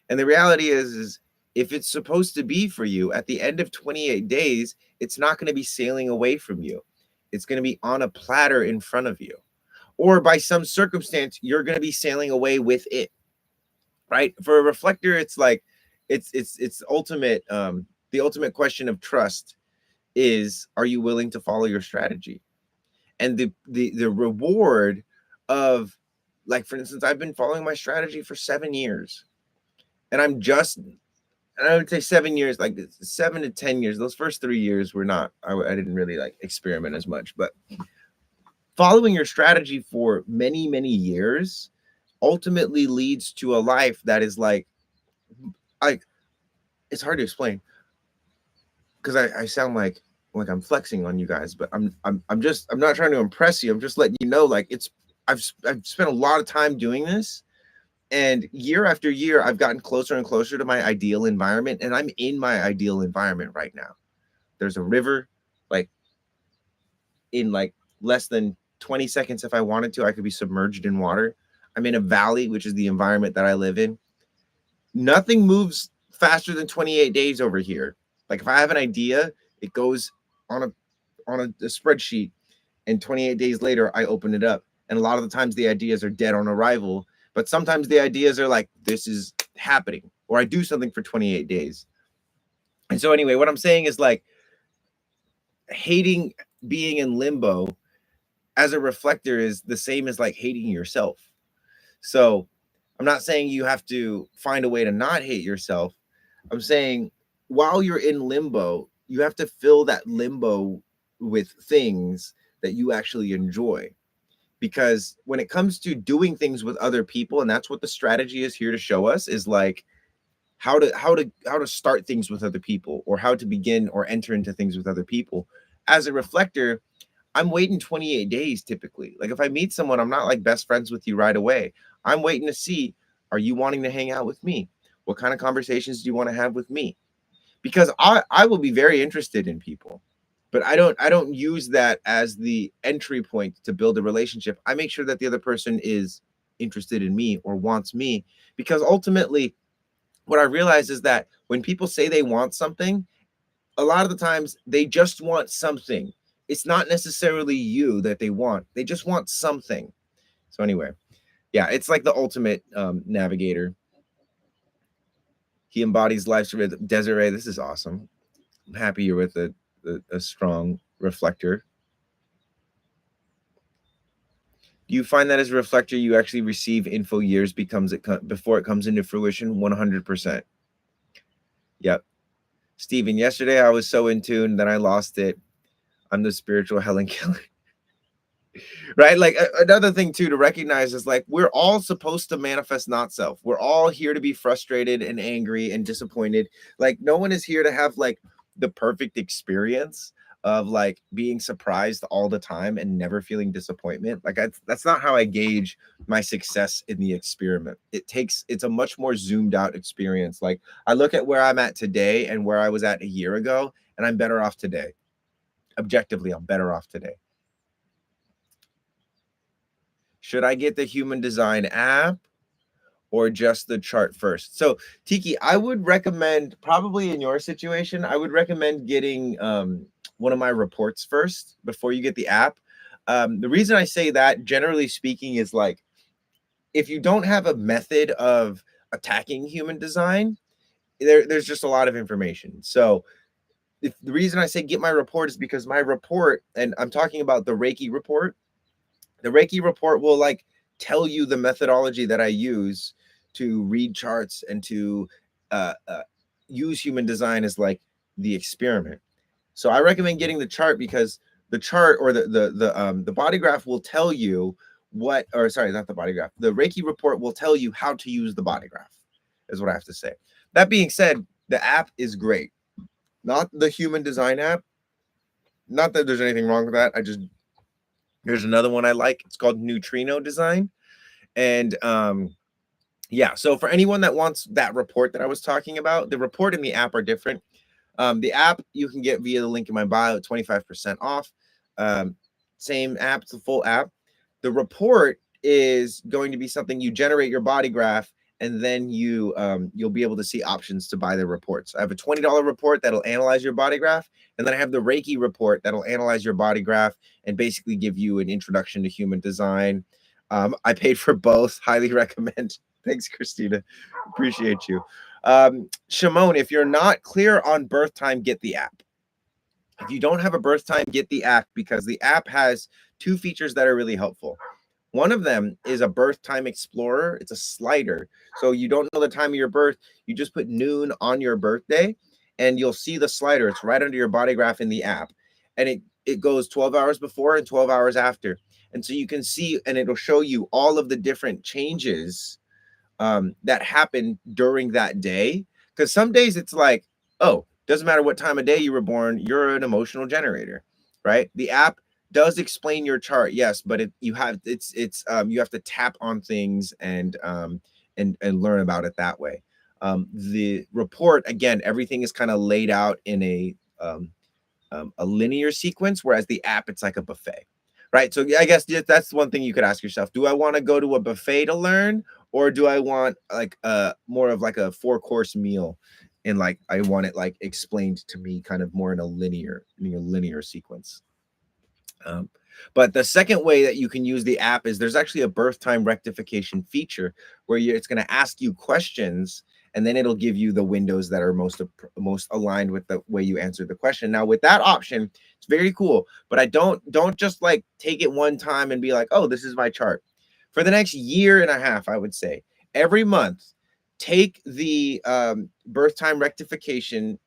And the reality is if it's supposed to be for you, at the end of 28 days, it's not going to be sailing away from you. It's going to be on a platter in front of you. Or by some circumstance, you're going to be sailing away with it. Right? For a reflector, it's like it's ultimate the ultimate question of trust is, are you willing to follow your strategy? And the reward of, like, for instance, I've been following my strategy for 7 years. And I would say 7 years, like 7 to 10 years. Those first 3 years were not, I didn't really like experiment as much, but following your strategy for many, many years ultimately leads to a life that is like it's hard to explain because I sound like I'm flexing on you guys, but I'm not trying to impress you. I'm just letting you know, like, I've spent a lot of time doing this, and year after year I've gotten closer and closer to my ideal environment, and I'm in my ideal environment right now. There's a river, like, in like less than 20 seconds. If I wanted to, I could be submerged in water. I'm in a valley, which is the environment that I live in. Nothing moves faster than 28 days over here. Like, if I have an idea, it goes on a spreadsheet, and 28 days later I open it up. And a lot of the times the ideas are dead on arrival, but sometimes the ideas are like, this is happening, or I do something for 28 days. And so anyway, what I'm saying is, like, hating being in limbo as a reflector is the same as like hating yourself. So I'm not saying you have to find a way to not hate yourself. I'm saying while you're in limbo, you have to fill that limbo with things that you actually enjoy. Because when it comes to doing things with other people, and that's what the strategy is here to show us, is like how to start things with other people, or how to begin or enter into things with other people. As a reflector, I'm waiting 28 days typically. Like, if I meet someone, I'm not like best friends with you right away. I'm waiting to see, are you wanting to hang out with me? What kind of conversations do you want to have with me? Because I will be very interested in people, but I don't use that as the entry point to build a relationship. I make sure that the other person is interested in me or wants me, because ultimately what I realize is that when people say they want something, a lot of the times they just want something. It's not necessarily you that they want. They just want something. So anyway, yeah, it's like the ultimate navigator. He embodies life's rhythm. Desiree, this is awesome. I'm happy you're with a strong reflector. Do you find that as a reflector, you actually receive info years before it comes into fruition? 100%. Yep. Steven, yesterday I was so in tune that I lost it. I'm the spiritual Helen Keller. Right? Like another thing too to recognize is like we're all supposed to manifest not self. We're all here to be frustrated and angry and disappointed. Like no one is here to have like the perfect experience of like being surprised all the time and never feeling disappointment. Like that's not how I gauge my success in the experiment. It's a much more zoomed out experience. Like I look at where I'm at today and where I was at a year ago, and I'm better off today. Objectively, I'm better off today. Should I get the human design app or just the chart first? So, Tiki, I would recommend, probably in your situation, I would recommend getting one of my reports first before you get the app. The reason I say that, generally speaking, is like if you don't have a method of attacking human design, there's just a lot of information. So, if the reason I say get my report is because my report, and I'm talking about the Reiki report will like tell you the methodology that I use to read charts and to uh, uh, use human design as like the experiment. So I recommend getting the chart because the chart or the body graph will tell you what, or sorry, not the body graph. The Reiki report will tell you how to use the body graph. Is what I have to say. That being said, the app is great. Not the human design app. Not that there's anything wrong with that. There's another one I like. It's called Neutrino Design. And yeah, so for anyone that wants that report that I was talking about, the report and the app are different. The app you can get via the link in my bio, 25% off. Um, Same app, it's the full app. The report is going to be something you generate your body graph, and then you'll be able to see options to buy the reports. I have a $20 report that'll analyze your body graph, and then I have the Reiki report that'll analyze your body graph and basically give you an introduction to human design. I paid for both. Highly recommend. Thanks, Christina. Appreciate you. Shimon, if you're not clear on birth time, get the app. If you don't have a birth time, get the app because the app has two features that are really helpful. One of them is a birth time explorer. It's a slider. So you don't know the time of your birth. You just put noon on your birthday and you'll see the slider. It's right under your body graph in the app. And it goes 12 hours before and 12 hours after. And so you can see, and it'll show you all of the different changes that happen during that day. Because some days it's like, oh, doesn't matter what time of day you were born, you're an emotional generator, right? The app does explain your chart, yes, but you have you have to tap on things and learn about it that way. The report, again, everything is kind of laid out in a linear sequence, whereas the app it's like a buffet, right? So I guess that's one thing you could ask yourself: do I want to go to a buffet to learn, or do I want like more of like a 4-course meal, and like I want it like explained to me kind of more in a linear sequence? Um, but the second way that you can use the app is there's actually a birth time rectification feature where it's going to ask you questions and then it'll give you the windows that are most aligned with the way you answer the question. Now with that option, it's very cool, but I don't just like take it one time and be like, oh, this is my chart. For the next year and a half, I would say every month, take the birth time rectification.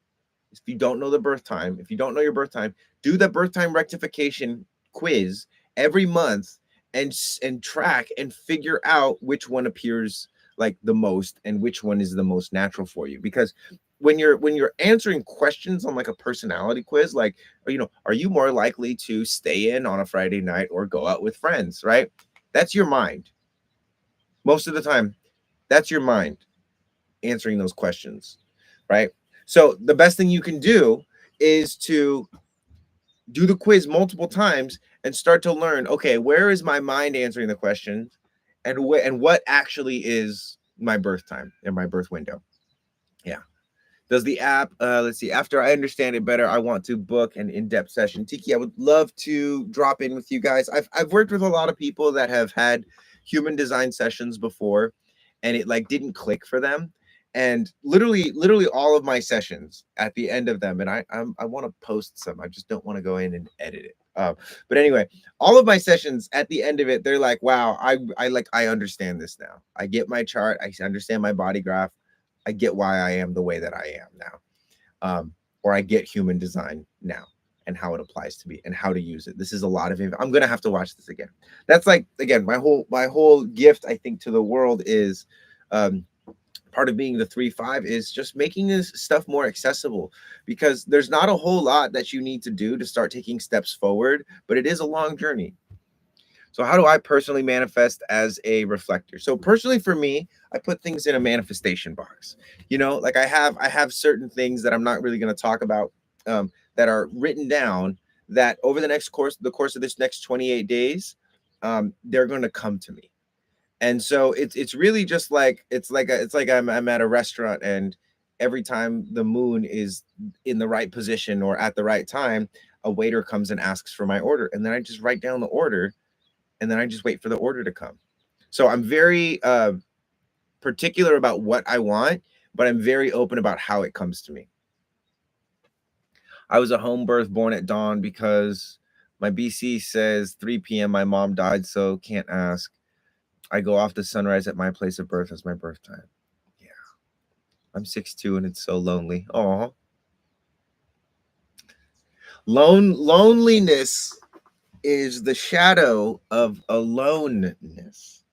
If you don't know the birth time, if you don't know your birth time, do the birth time rectification quiz every month and track and figure out which one appears like the most and which one is the most natural for you. Because when you're answering questions on like a personality quiz, like, are you more likely to stay in on a Friday night or go out with friends, right? That's your mind. Most of the time, that's your mind answering those questions, right? So the best thing you can do is to do the quiz multiple times and start to learn, okay, where is my mind answering the questions and what actually is my birth time and my birth window. Yeah. Does the app, let's see, after I understand it better, I want to book an in-depth session. Tiki, I would love to drop in with you guys. I've worked with a lot of people that have had human design sessions before and it like didn't click for them. And literally all of my sessions at the end of them, and I want to post some. I just don't want to go in and edit it. But anyway, all of my sessions at the end of it, they're like, wow, I understand this now. I get my chart. I understand my body graph. I get why I am the way that I am now, or I get human design now. and how it applies to me and how to use it. This is a lot of I'm gonna have to watch this again. That's like, again, my whole gift, I think, to the world is um part of being the 3-5 is just making this stuff more accessible, because there's not a whole lot that you need to do to start taking steps forward, but it is a long journey. So how do I personally manifest as a reflector? So personally for me, I put things in a manifestation box. Like I have certain things that I'm not really going to talk about, that are written down, that over the course of this next 28 days, they're going to come to me. And so it's really just like it's like I'm at a restaurant, and every time the moon is in the right position or at the right time, a waiter comes and asks for my order, and then I just write down the order, and then I just wait for the order to come. So I'm very particular about what I want, but I'm very open about how it comes to me. I was a home birth born at dawn because my BC says 3 p.m. My mom died, so can't ask. I go off the sunrise at my place of birth as my birth time. Yeah. I'm 6'2" and it's so lonely. Oh. Loneliness is the shadow of aloneness.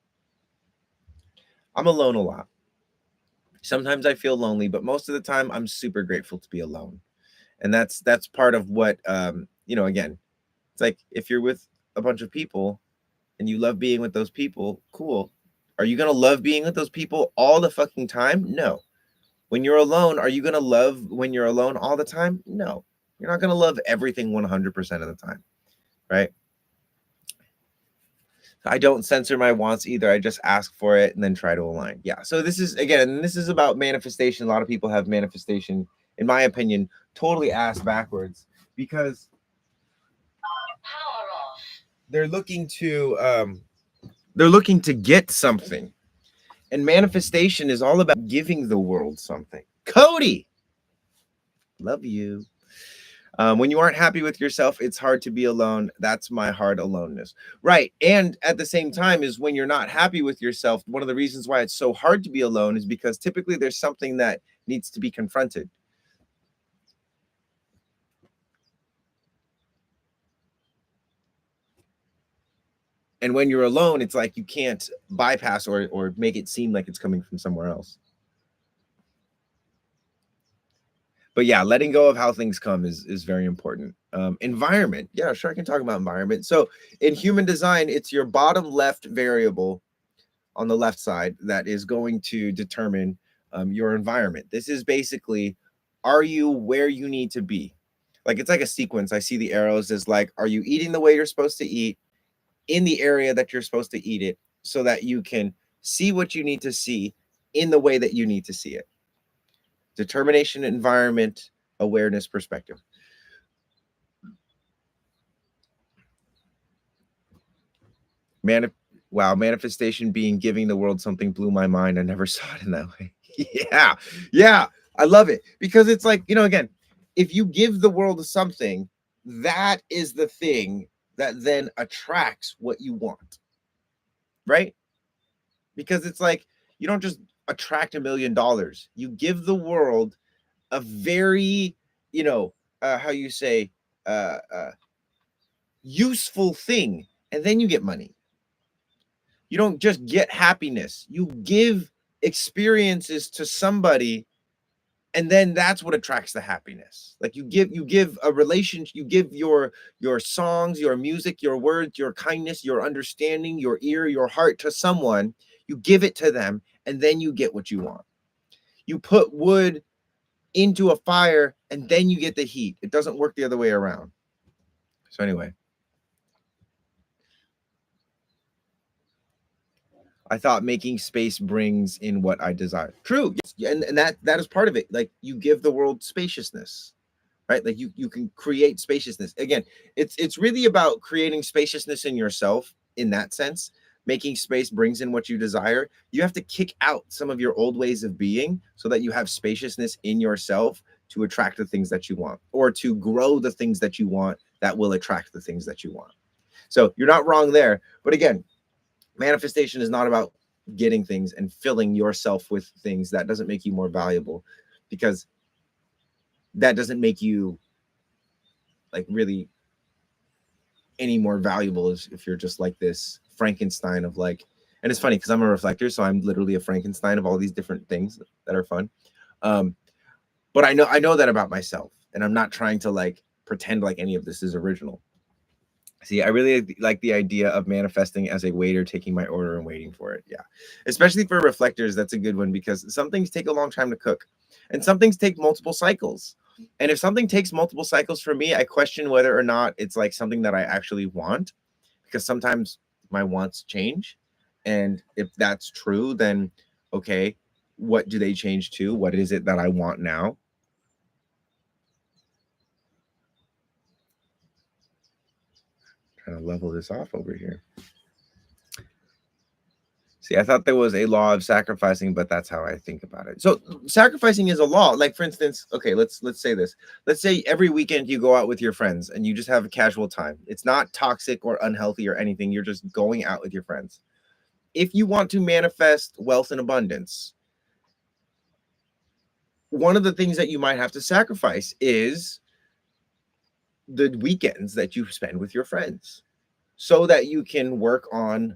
I'm alone a lot. Sometimes I feel lonely, but most of the time I'm super grateful to be alone. And that's part of what again, it's like if you're with a bunch of people and you love being with those people, cool. Are you going to love being with those people all the fucking time? No. When you're alone, are you going to love when you're alone all the time? No. You're not going to love everything 100% of the time, right? I don't censor my wants either. I just ask for it and then try to align. Yeah. So this is about manifestation. A lot of people have manifestation, in my opinion, totally ass backwards, because they're looking to get something. And manifestation is all about giving the world something. Cody, love you. When you aren't happy with yourself, it's hard to be alone. That's my hard aloneness. Right. And at the same time, is when you're not happy with yourself, one of the reasons why it's so hard to be alone is because typically there's something that needs to be confronted. And when you're alone, it's like you can't bypass or make it seem like it's coming from somewhere else. But yeah, letting go of how things come is very important. Environment. Yeah, sure. I can talk about environment. So in human design, it's your bottom left variable on the left side that is going to determine your environment. This is basically, are you where you need to be? Like it's like a sequence. I see the arrows as like, are you eating the way you're supposed to eat in the area that you're supposed to eat it, so that you can see what you need to see in the way that you need to see it? Determination, environment, awareness, perspective. Man, wow, manifestation being giving the world something blew my mind. I never saw it in that way. Yeah, yeah, I love it, because it's like, again, if you give the world something, that is the thing that then attracts what you want, right? Because it's like you don't just attract $1 million. You give the world a very, how you say, useful thing, and then you get money. You don't just get happiness. You give experiences to somebody, and then that's what attracts the happiness. Like you give a relationship, you give your songs, your music, your words, your kindness, your understanding, your ear, your heart to someone. You give it to them, and then you get what you want. You put wood into a fire, and then you get the heat. It doesn't work the other way around. So anyway, I thought making space brings in what I desire. True. Yes. And that is part of it. Like you give the world spaciousness, right? Like you can create spaciousness. Again, it's really about creating spaciousness in yourself in that sense. Making space brings in what you desire. You have to kick out some of your old ways of being so that you have spaciousness in yourself to attract the things that you want, or to grow the things that you want that will attract the things that you want. So you're not wrong there. But again, manifestation is not about getting things and filling yourself with things. That doesn't make you more valuable, because that doesn't make you like really any more valuable if you're just like this Frankenstein of like, and it's funny because I'm a reflector, so I'm literally a Frankenstein of all these different things that are fun. Um, but I know that about myself, and I'm not trying to like pretend like any of this is original. See, I really like the idea of manifesting as a waiter taking my order and waiting for it. Yeah. Especially for reflectors, that's a good one because some things take a long time to cook and some things take multiple cycles. And if something takes multiple cycles for me, I question whether or not it's like something that I actually want because sometimes my wants change. And if that's true, then okay, what do they change to? What is it that I want now? Trying to level this off over here. See, I thought there was a law of sacrificing, but that's how I think about it. So sacrificing is a law. Like for instance, okay, let's say this. Let's say every weekend you go out with your friends and you just have a casual time. It's not toxic or unhealthy or anything. You're just going out with your friends. If you want to manifest wealth and abundance, one of the things that you might have to sacrifice is the weekends that you spend with your friends so that you can work on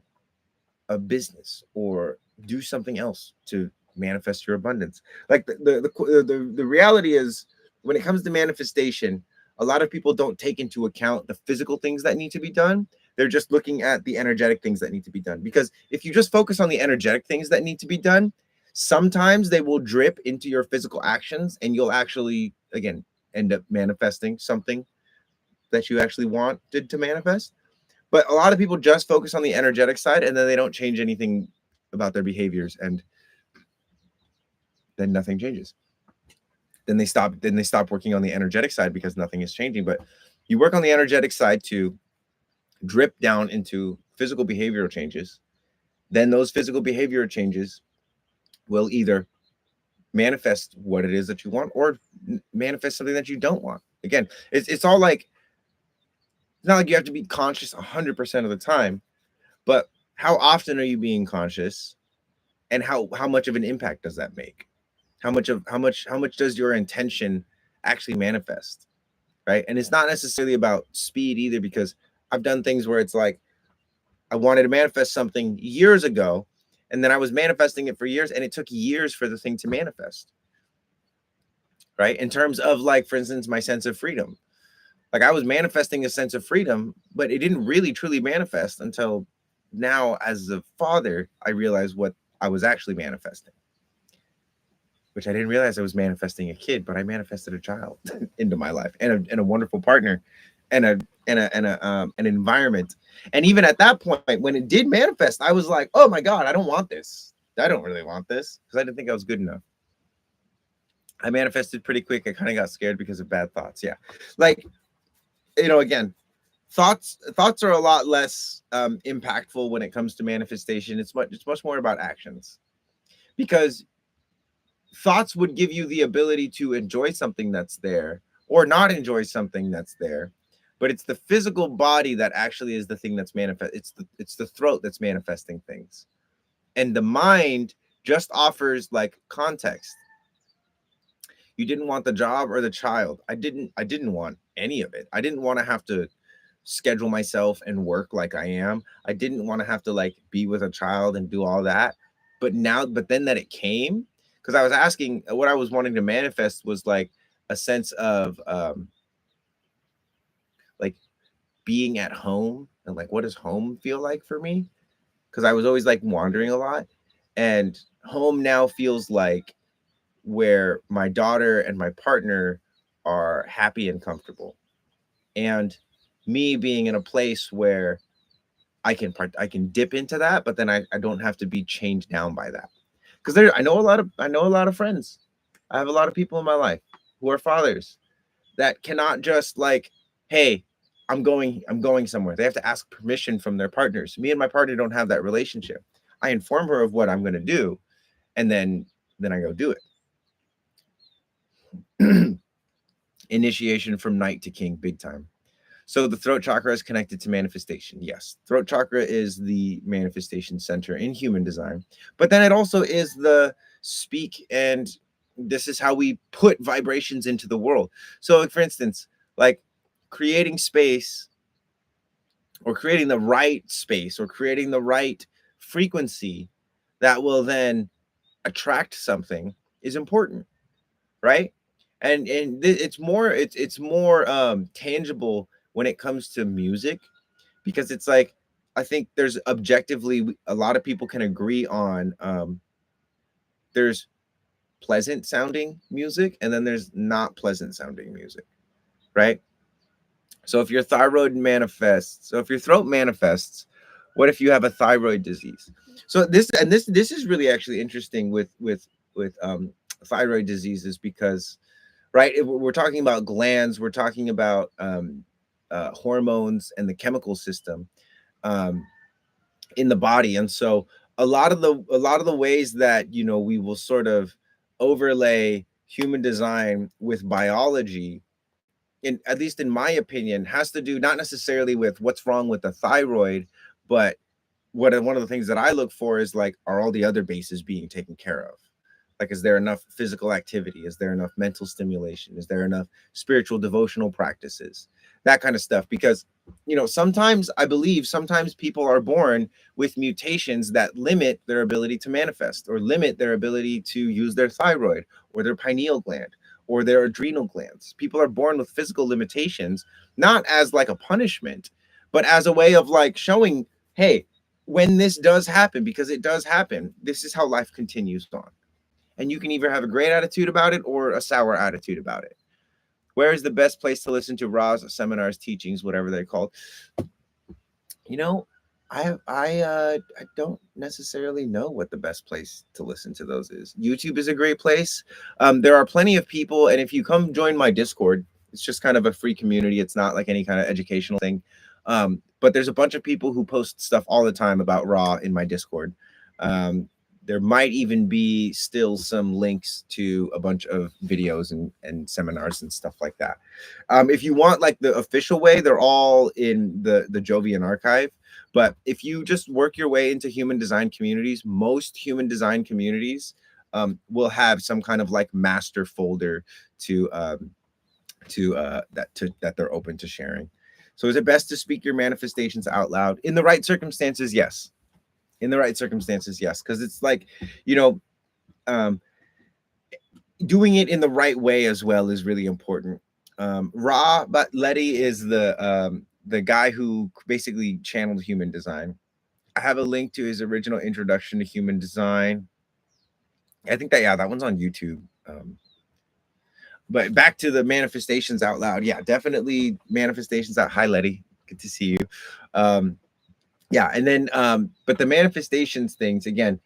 a business or do something else to manifest your abundance. Like the reality is when it comes to manifestation, a lot of people don't take into account the physical things that need to be done. They're just looking at the energetic things that need to be done. Because if you just focus on the energetic things that need to be done, sometimes they will drip into your physical actions and you'll actually, again, end up manifesting something that you actually wanted to manifest. But a lot of people just focus on the energetic side and then they don't change anything about their behaviors and then nothing changes. Then they stop working on the energetic side because nothing is changing. But you work on the energetic side to drip down into physical behavioral changes. Then those physical behavior changes will either manifest what it is that you want or manifest something that you don't want. Again, it's all like, it's not like you have to be conscious 100% of the time, but how often are you being conscious and how much of an impact does that make? How much does your intention actually manifest? Right. And it's not necessarily about speed either, because I've done things where it's like I wanted to manifest something years ago, and then I was manifesting it for years, and it took years for the thing to manifest. Right. In terms of, like, for instance, my sense of freedom. Like, I was manifesting a sense of freedom, but it didn't really truly manifest until now, as a father, I realized what I was actually manifesting, which I didn't realize I was manifesting a kid, but I manifested a child into my life and a wonderful partner and an environment. And even at that point, when it did manifest, I was like, oh my God, I don't want this. I don't really want this, because I didn't think I was good enough. I manifested pretty quick. I kind of got scared because of bad thoughts. Yeah. Like, again, thoughts are a lot less impactful when it comes to manifestation. It's much more about actions, because thoughts would give you the ability to enjoy something that's there or not enjoy something that's there, but it's the physical body that actually is the thing that's manifest. It's the throat that's manifesting things, and the mind just offers like context. You didn't want the job or the child. I didn't want any of it. I didn't want to have to schedule myself and work like I am. I didn't want to have to like be with a child and do all that. But then that it came, because I was asking, what I was wanting to manifest was like a sense of like being at home, and like, what does home feel like for me? Because I was always like wandering a lot, and home now feels like where my daughter and my partner are happy and comfortable, and me being in a place where I can dip into that, but then I don't have to be chained down by that. Because I know a lot of friends. I have a lot of people in my life who are fathers that cannot just like, hey, I'm going somewhere. They have to ask permission from their partners. Me and my partner don't have that relationship. I inform her of what I'm going to do, and then I go do it. Initiation from knight to king, big time. So the throat chakra is connected to manifestation. Yes, throat chakra is the manifestation center in human design, but then it also is the speak, and this is how we put vibrations into the world. So, like, for instance, like creating space, or creating the right space, or creating the right frequency that will then attract something is important, right? And it's more tangible when it comes to music, because it's like, I think there's objectively, a lot of people can agree on, there's pleasant sounding music, and then there's not pleasant sounding music, right? So if your thyroid manifests, so if your throat manifests, what if you have a thyroid disease? So this is really actually interesting with thyroid diseases, because, right, we're talking about glands, we're talking about hormones and the chemical system um, in the body. And so a lot of the ways that, we will sort of overlay human design with biology, in at least in my opinion, has to do not necessarily with what's wrong with the thyroid, but one of the things that I look for is, like, are all the other bases being taken care of? Like, is there enough physical activity? Is there enough mental stimulation? Is there enough spiritual devotional practices? That kind of stuff. Because, sometimes I believe sometimes people are born with mutations that limit their ability to manifest, or limit their ability to use their thyroid, or their pineal gland, or their adrenal glands. People are born with physical limitations, not as like a punishment, but as a way of, like, showing, hey, when this does happen, because it does happen, this is how life continues on. And you can either have a great attitude about it or a sour attitude about it. Where is the best place to listen to Ra's seminars, teachings, whatever they're called? You know, I don't necessarily know what the best place to listen to those is. YouTube is a great place. There are plenty of people, and if you come join my Discord, it's just kind of a free community. It's not like any kind of educational thing. But there's a bunch of people who post stuff all the time about Ra in my Discord. Um, there might even be still some links to a bunch of videos and seminars and stuff like that. If you want, like, the official way, they're all in the Jovian archive. But if you just work your way into human design communities, most human design communities will have some kind of, like, master folder that they're open to sharing. So is it best to speak your manifestations out loud in the right circumstances? Yes. In the right circumstances, yes. Because it's like, you know, um, doing it in the right way as well is really important. Ra but Letty is the guy who basically channeled human design. I have a link to his original introduction to human design. I think that one's on YouTube. But back to the manifestations out loud. Yeah, definitely manifestations out. Hi, Letty. Good to see you. Yeah, and then but the manifestations things again,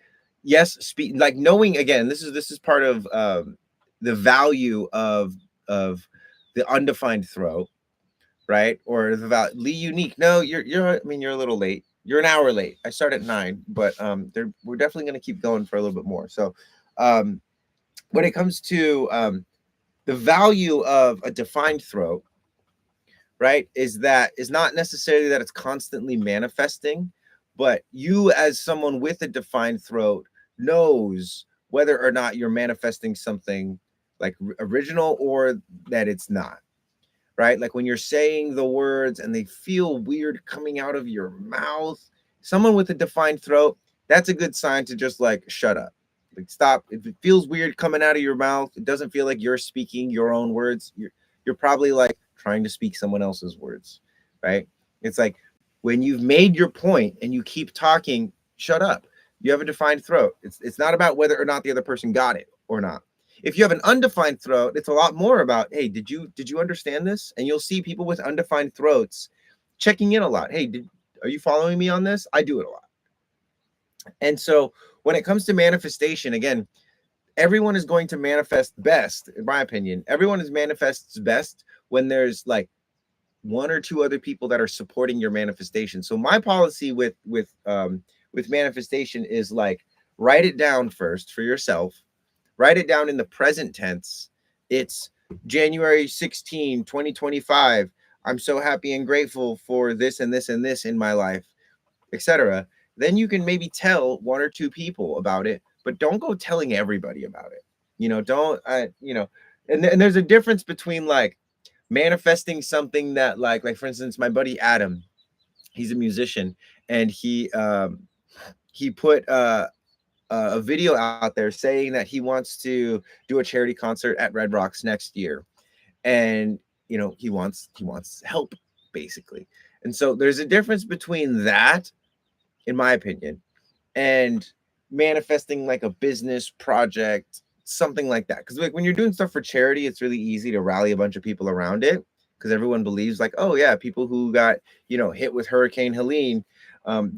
yes, speak, like, knowing, again, this is part of the value of the undefined throat, right? Or the Lee Unique. No, I mean, you're a little late. You're an hour late. I start at 9, but we're definitely going to keep going for a little bit more. So when it comes to the value of a defined throat, right, is not necessarily that it's constantly manifesting, but you, as someone with a defined throat, knows whether or not you're manifesting something, like, original, or that it's not, right? Like, when you're saying the words and they feel weird coming out of your mouth, someone with a defined throat, that's a good sign to just, like, shut up. Like, stop. If it feels weird coming out of your mouth, it doesn't feel like you're speaking your own words, you're probably, like, trying to speak someone else's words, right? It's like, when you've made your point and you keep talking, shut up. You have a defined throat. It's not about whether or not the other person got it or not. If you have an undefined throat, it's a lot more about, hey, did you understand this? And you'll see people with undefined throats checking in a lot. Hey, are you following me on this? I do it a lot. And so when it comes to manifestation, again, everyone is going to manifest best, in my opinion. Everyone is manifests best when there's, like, one or two other people that are supporting your manifestation. So my policy with manifestation is, like, write it down first for yourself. Write it down in the present tense. It's January 16, 2025. I'm so happy and grateful for this and this and this in my life, etc. Then you can maybe tell one or two people about it, but don't go telling everybody about it. Don't, and there's a difference between, like, manifesting something that like for instance, my buddy Adam, he's a musician, and he put a video out there saying that he wants to do a charity concert at Red Rocks next year, and he wants help basically. And so there's a difference between that, in my opinion, and manifesting like a business project, something like that. Because like when you're doing stuff for charity, it's really easy to rally a bunch of people around it, because everyone believes like, oh yeah, people who got hit with Hurricane Helene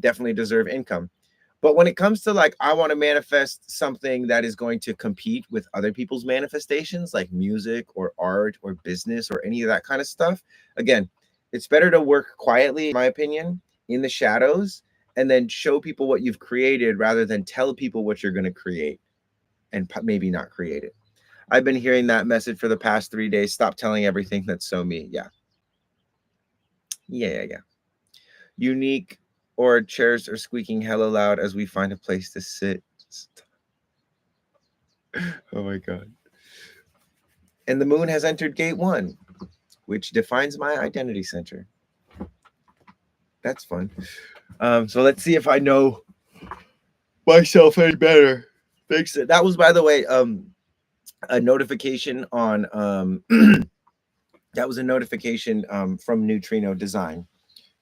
definitely deserve income. But when it comes to like, I want to manifest something that is going to compete with other people's manifestations, like music or art or business or any of that kind of stuff, again, it's better to work quietly, in my opinion, in the shadows, and then show people what you've created rather than tell people what you're going to create and maybe not create it. I've been hearing that message for the past 3 days. Stop telling everything. That's so me. Yeah. Yeah. Unique or chairs are squeaking hella loud as we find a place to sit. Oh my God. And the moon has entered gate 1, which defines my identity center. That's fun. So let's see if I know myself any better. Thanks. That was, by the way, a notification on that was a notification from Neutrino Design,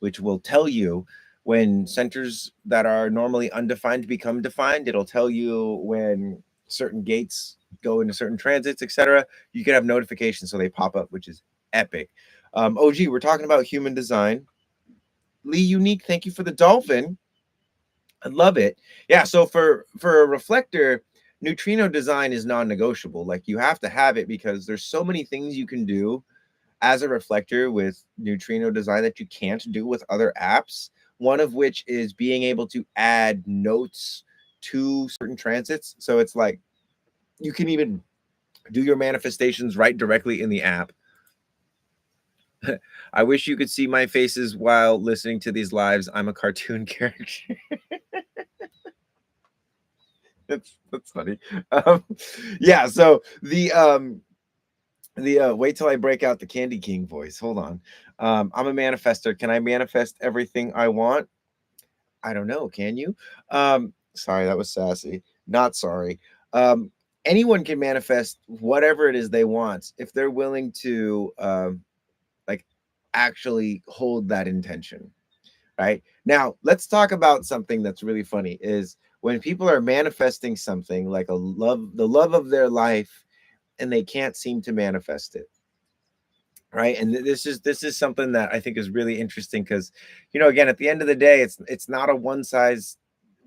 which will tell you when centers that are normally undefined become defined. It'll tell you when certain gates go into certain transits, etc. You can have notifications, so they pop up, which is epic. OG, we're talking about human design. Lee Unique, thank you for the dolphin. I love it. Yeah, so for a reflector, neutrino design is non-negotiable. Like you have to have it because there's so many things you can do as a reflector with neutrino design that you can't do with other apps. One of which is being able to add notes to certain transits. So it's like you can even do your manifestations right directly in the app. I wish you could see my faces while listening to these lives. I'm a cartoon character. That's funny. Yeah, so the wait till I break out the Candy King voice. Hold on. I'm a manifester. Can I manifest everything I want? I don't know. Can you? Sorry, that was sassy. Not sorry. Anyone can manifest whatever it is they want if they're willing to like actually hold that intention. Right now, let's talk about something that's really funny. Is when people are manifesting something like the love of their life, and they can't seem to manifest it. Right. And this is something that I think is really interesting because, again, at the end of the day, it's not a one size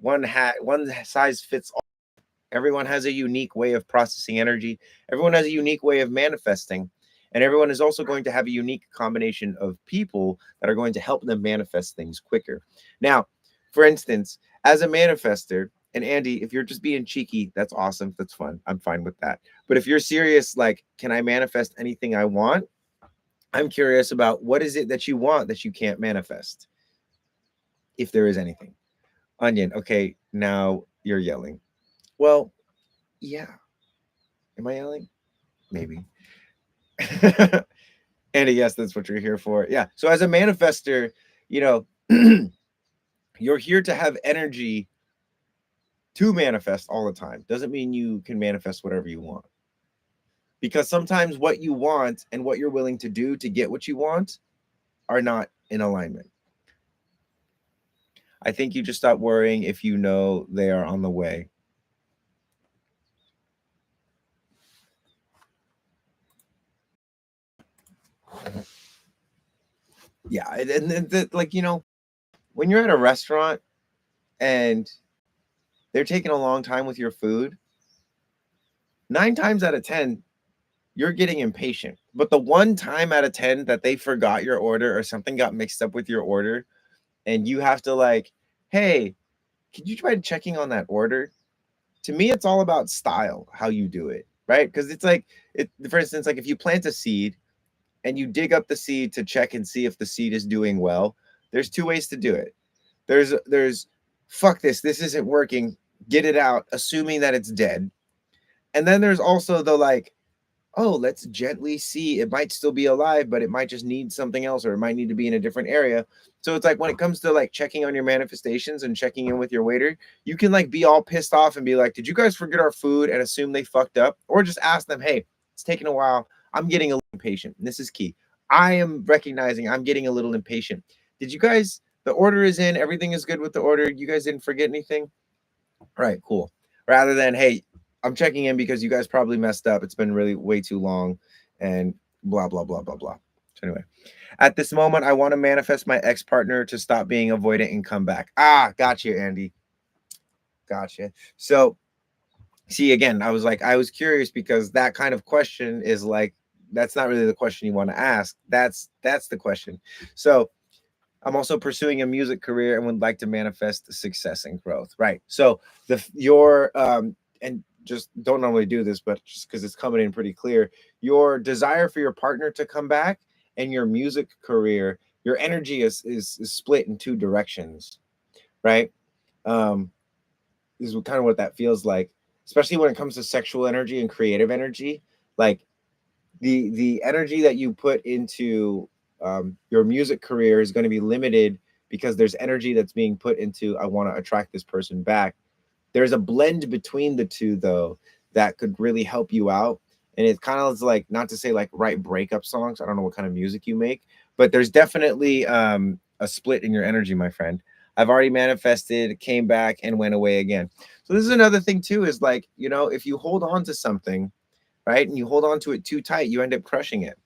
fits all. Everyone has a unique way of processing energy. Everyone has a unique way of manifesting. And everyone is also going to have a unique combination of people that are going to help them manifest things quicker. Now, for instance, as a manifester, and Andy, if you're just being cheeky, that's awesome. That's fun. I'm fine with that. But if you're serious, like, can I manifest anything I want? I'm curious about what is it that you want that you can't manifest, if there is anything. Onion, okay, now you're yelling. Well, yeah. Am I yelling? Maybe. Andy, yes, that's what you're here for. Yeah. So as a manifester, you know, you're here to have energy to manifest all the time. Doesn't mean you can manifest whatever you want. Because sometimes what you want and what you're willing to do to get what you want are not in alignment. I think you just stop worrying if you know they are on the way. Yeah, and like, when you're at a restaurant and they're taking a long time with your food, 9 times out of 10, you're getting impatient. But the 1 time out of 10 that they forgot your order or something got mixed up with your order, and you have to like, hey, could you try checking on that order? To me, it's all about style, how you do it, right? Because it's like, for instance, like if you plant a seed and you dig up the seed to check and see if the seed is doing well, there's 2 ways to do it. There's fuck this isn't working, get it out, assuming that it's dead. And then there's also the like, oh, let's gently see. It might still be alive, but it might just need something else, or it might need to be in a different area. So it's like when it comes to like checking on your manifestations and checking in with your waiter, you can like be all pissed off and be like, did you guys forget our food, and assume they fucked up? Or just ask them, hey, it's taking a while. I'm getting a little impatient. And this is key. I am recognizing I'm getting a little impatient. Did you guys, the order is in, everything is good with the order. You guys didn't forget anything? Right, cool. Rather than, hey, I'm checking in because you guys probably messed up. It's been really way too long and blah, blah, blah, blah, blah. So, anyway, at this moment, I want to manifest my ex partner to stop being avoidant and come back. Ah, gotcha, Andy. Gotcha. So, see, again, I was curious because that kind of question is like, that's not really the question you want to ask. That's the question. So, I'm also pursuing a music career and would like to manifest success and growth. Right. So your and just don't normally do this, but just because it's coming in pretty clear, your desire for your partner to come back and your music career, your energy is split in two directions, right? Um, is kind of what that feels like, especially when it comes to sexual energy and creative energy. Like the energy that you put into your music career is going to be limited because there's energy that's being put into I want to attract this person back. There's a blend between the two though that could really help you out. And it kind of is like, not to say like write breakup songs. I don't know what kind of music you make, but there's definitely a split in your energy, my friend. I've already manifested, came back, and went away again. So this is another thing too, is like, you know, if you hold on to something, right, and you hold on to it too tight, you end up crushing it.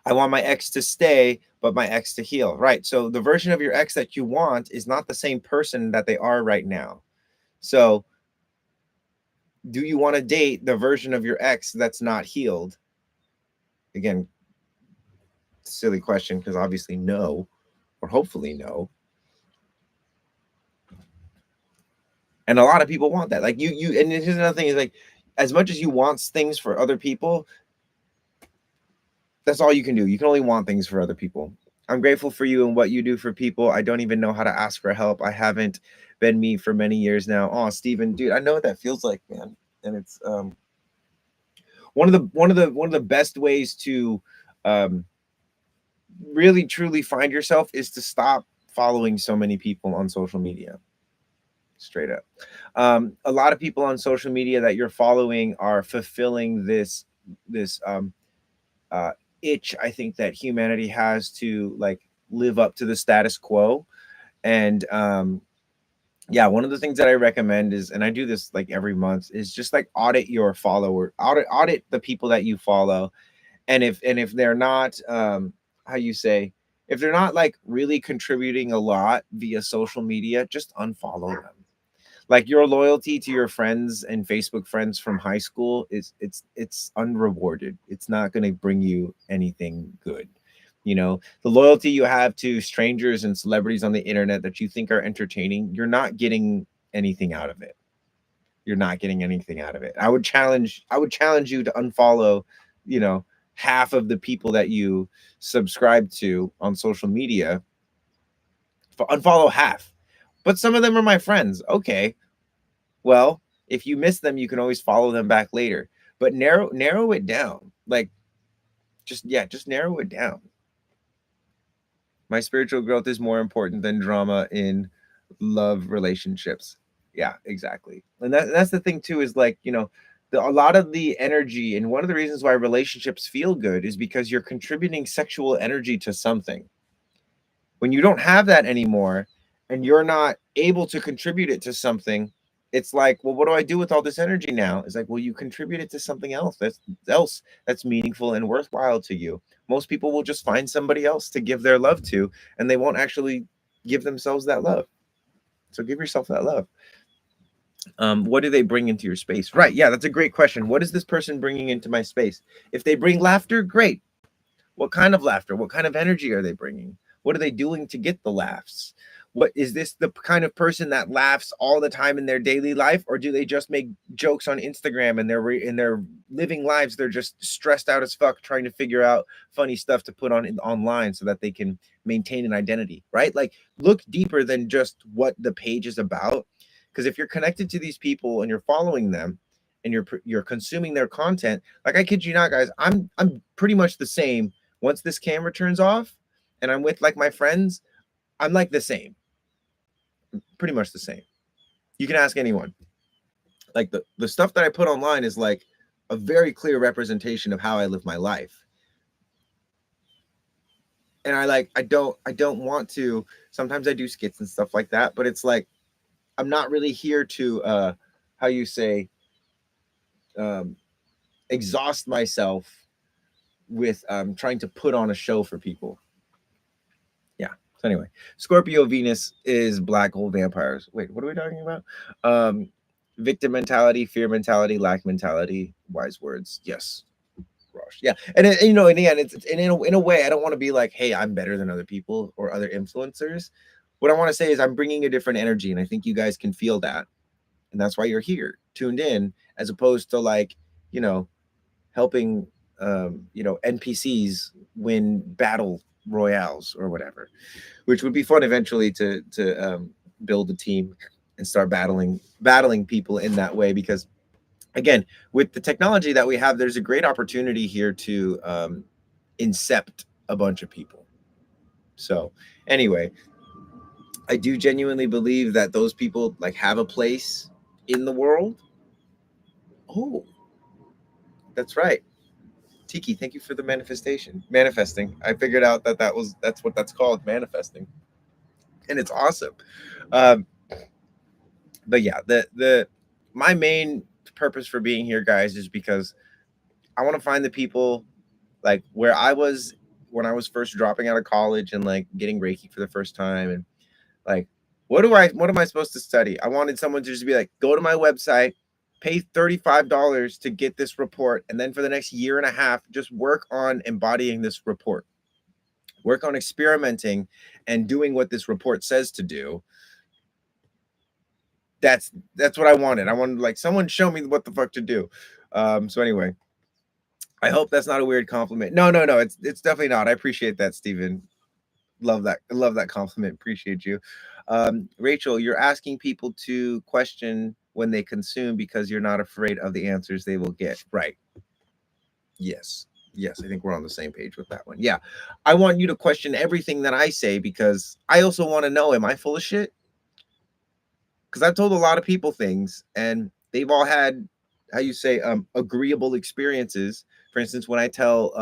I want my ex to stay, but my ex to heal. Right. So the version of your ex that you want is not the same person that they are right now. So do you want to date the version of your ex that's not healed? Again, silly question, because obviously no, or hopefully no. And a lot of people want that. Like and here's another thing is like, as much as you want things for other people, that's all you can do. You can only want things for other people. I'm grateful for you and what you do for people. I don't even know how to ask for help. I haven't been me for many years now. Oh, Steven, dude, I know what that feels like, man. And it's one of the best ways to um really truly find yourself is to stop following so many people on social media. Straight up. A lot of people on social media that you're following are fulfilling this uh, itch, I think, that humanity has to like live up to the status quo. And yeah, one of the things that I recommend is, and I do this like every month, is just like audit your follower, audit the people that you follow. And if they're not how you say, if they're not like really contributing a lot via social media, just unfollow them. Like your loyalty to your friends and Facebook friends from high school is it's unrewarded. It's not going to bring you anything good. You know, the loyalty you have to strangers and celebrities on the internet that you think are entertaining, you're not getting anything out of it. You're not getting anything out of it. I would challenge you to unfollow, you know, half of the people that you subscribe to on social media. Unfollow half. But some of them are my friends. Okay, well, if you miss them, you can always follow them back later. But narrow it down. Like just narrow it down. My spiritual growth is more important than drama in love relationships. Yeah, exactly. And that's the thing too, is like, you know, a lot of the energy, and one of the reasons why relationships feel good is because you're contributing sexual energy to something. When you don't have that anymore and you're not able to contribute it to something, it's like, well, what do I do with all this energy now? It's like, well, you contribute it to something else that's meaningful and worthwhile to you. Most people will just find somebody else to give their love to, and they won't actually give themselves that love. So give yourself that love. What do they bring into your space? Right. Yeah, that's a great question. What is this person bringing into my space? If they bring laughter, great. What kind of laughter? What kind of energy are they bringing? What are they doing to get the laughs? What is this, the kind of person that laughs all the time in their daily life, or do they just make jokes on Instagram and they're in their living lives they're just stressed out as fuck trying to figure out funny stuff to put on online so that they can maintain an identity, right? Like look deeper than just what the page is about, because if you're connected to these people and you're following them and you're consuming their content, like I kid you not, guys, I'm pretty much the same once this camera turns off and I'm with like my friends. I'm like the same, pretty much the same. You can ask anyone. Like the stuff that I put online is like a very clear representation of how I live my life. And I don't want to, sometimes I do skits and stuff like that, but it's like I'm not really here to how you say um exhaust myself with trying to put on a show for people. Yeah. So anyway, Scorpio Venus is black hole vampires. Wait, what are we talking about? Victim mentality, fear mentality, lack mentality, wise words. Yes. Rosh. Yeah. And you know, in the end, it's in a way, I don't want to be like, hey, I'm better than other people or other influencers. What I want to say is I'm bringing a different energy, and I think you guys can feel that. And that's why you're here, tuned in, as opposed to like, you know, helping NPCs win battle royales or whatever, which would be fun eventually to build a team and start battling people in that way. Because again, with the technology that we have, there's a great opportunity here to incept a bunch of people. So anyway, I do genuinely believe that those people like have a place in the world. Oh, that's right. Tiki, thank you for the manifesting. I figured out that's what that's called, manifesting, and it's awesome. Um, but yeah, the my main purpose for being here, guys, is because I want to find the people like where I was when I was first dropping out of college and like getting Reiki for the first time, and like what am I supposed to study? I wanted someone to just be like, go to my website, pay $35 to get this report, and then for the next year and a half, just work on embodying this report. Work on experimenting and doing what this report says to do. That's what I wanted. I wanted like someone show me what the fuck to do. So anyway, I hope that's not a weird compliment. No, no, no, it's definitely not. I appreciate that, Stephen. Love that. I love that compliment. Appreciate you. Rachel, you're asking people to question when they consume because you're not afraid of the answers they will get. Right. Yes. Yes, I think we're on the same page with that one. Yeah. I want you to question everything that I say because I also want to know, am I full of shit? Because I've told a lot of people things and they've all had, how you say, agreeable experiences. For instance, when I tell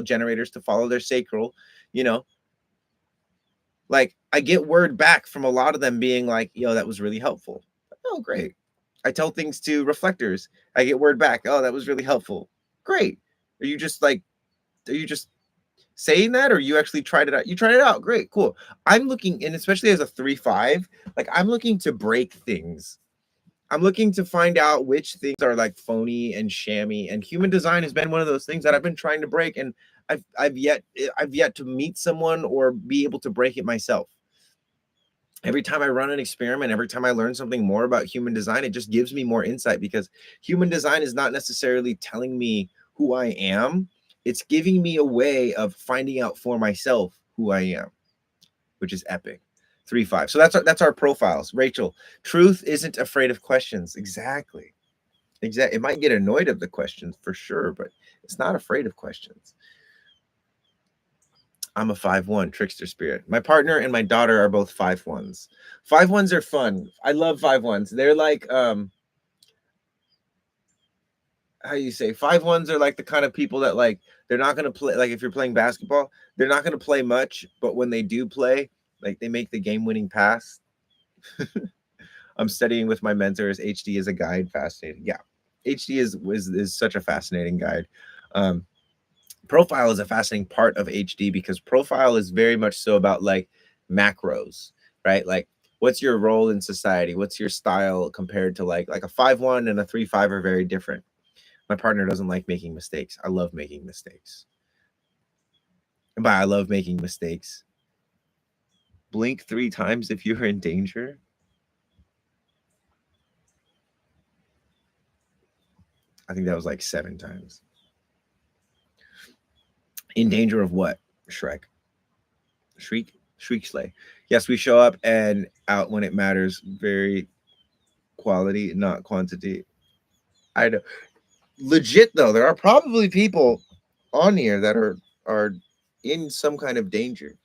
generators to follow their sacral, you know, like I get word back from a lot of them being like, yo, that was really helpful. Oh, great. I tell things to reflectors. I get word back. Oh, that was really helpful. Great. Are you just like, are you just saying that or you actually tried it out? You tried it out. Great, cool. I'm looking, and especially as a 3-5, like I'm looking to break things. I'm looking to find out which things are like phony and shammy. And human design has been one of those things that I've been trying to break. And I've yet to meet someone or be able to break it myself. Every time I run an experiment, every time I learn something more about human design, it just gives me more insight because human design is not necessarily telling me who I am. It's giving me a way of finding out for myself who I am, which is epic. 3-5. So that's our profiles. Rachel, truth isn't afraid of questions. Exactly. Exactly. It might get annoyed of the questions for sure, but it's not afraid of questions. I'm a 5-1 trickster spirit. My partner and my daughter are both 5-1s. 5-1s are fun. I love 5-1s. They're like how you say 5-1s are like the kind of people that like they're not gonna play, like if you're playing basketball, they're not gonna play much, but when they do play, like they make the game-winning pass. I'm studying with my mentors. HD is a guide. Fascinating. Yeah. HD is such a fascinating guide. Um, Profile is a fascinating part of HD because profile is very much so about like macros, right? Like what's your role in society? What's your style compared to like a 5-1 and a 3-5 are very different. My partner doesn't like making mistakes. I love making mistakes. And by I love making mistakes, blink 3 times if you're in danger. I think that was like 7 times. In danger of what? Shrek. Shriek slay. Yes, we show up and out when it matters. Very quality, not quantity. I know. Legit though, there are probably people on here that are in some kind of danger.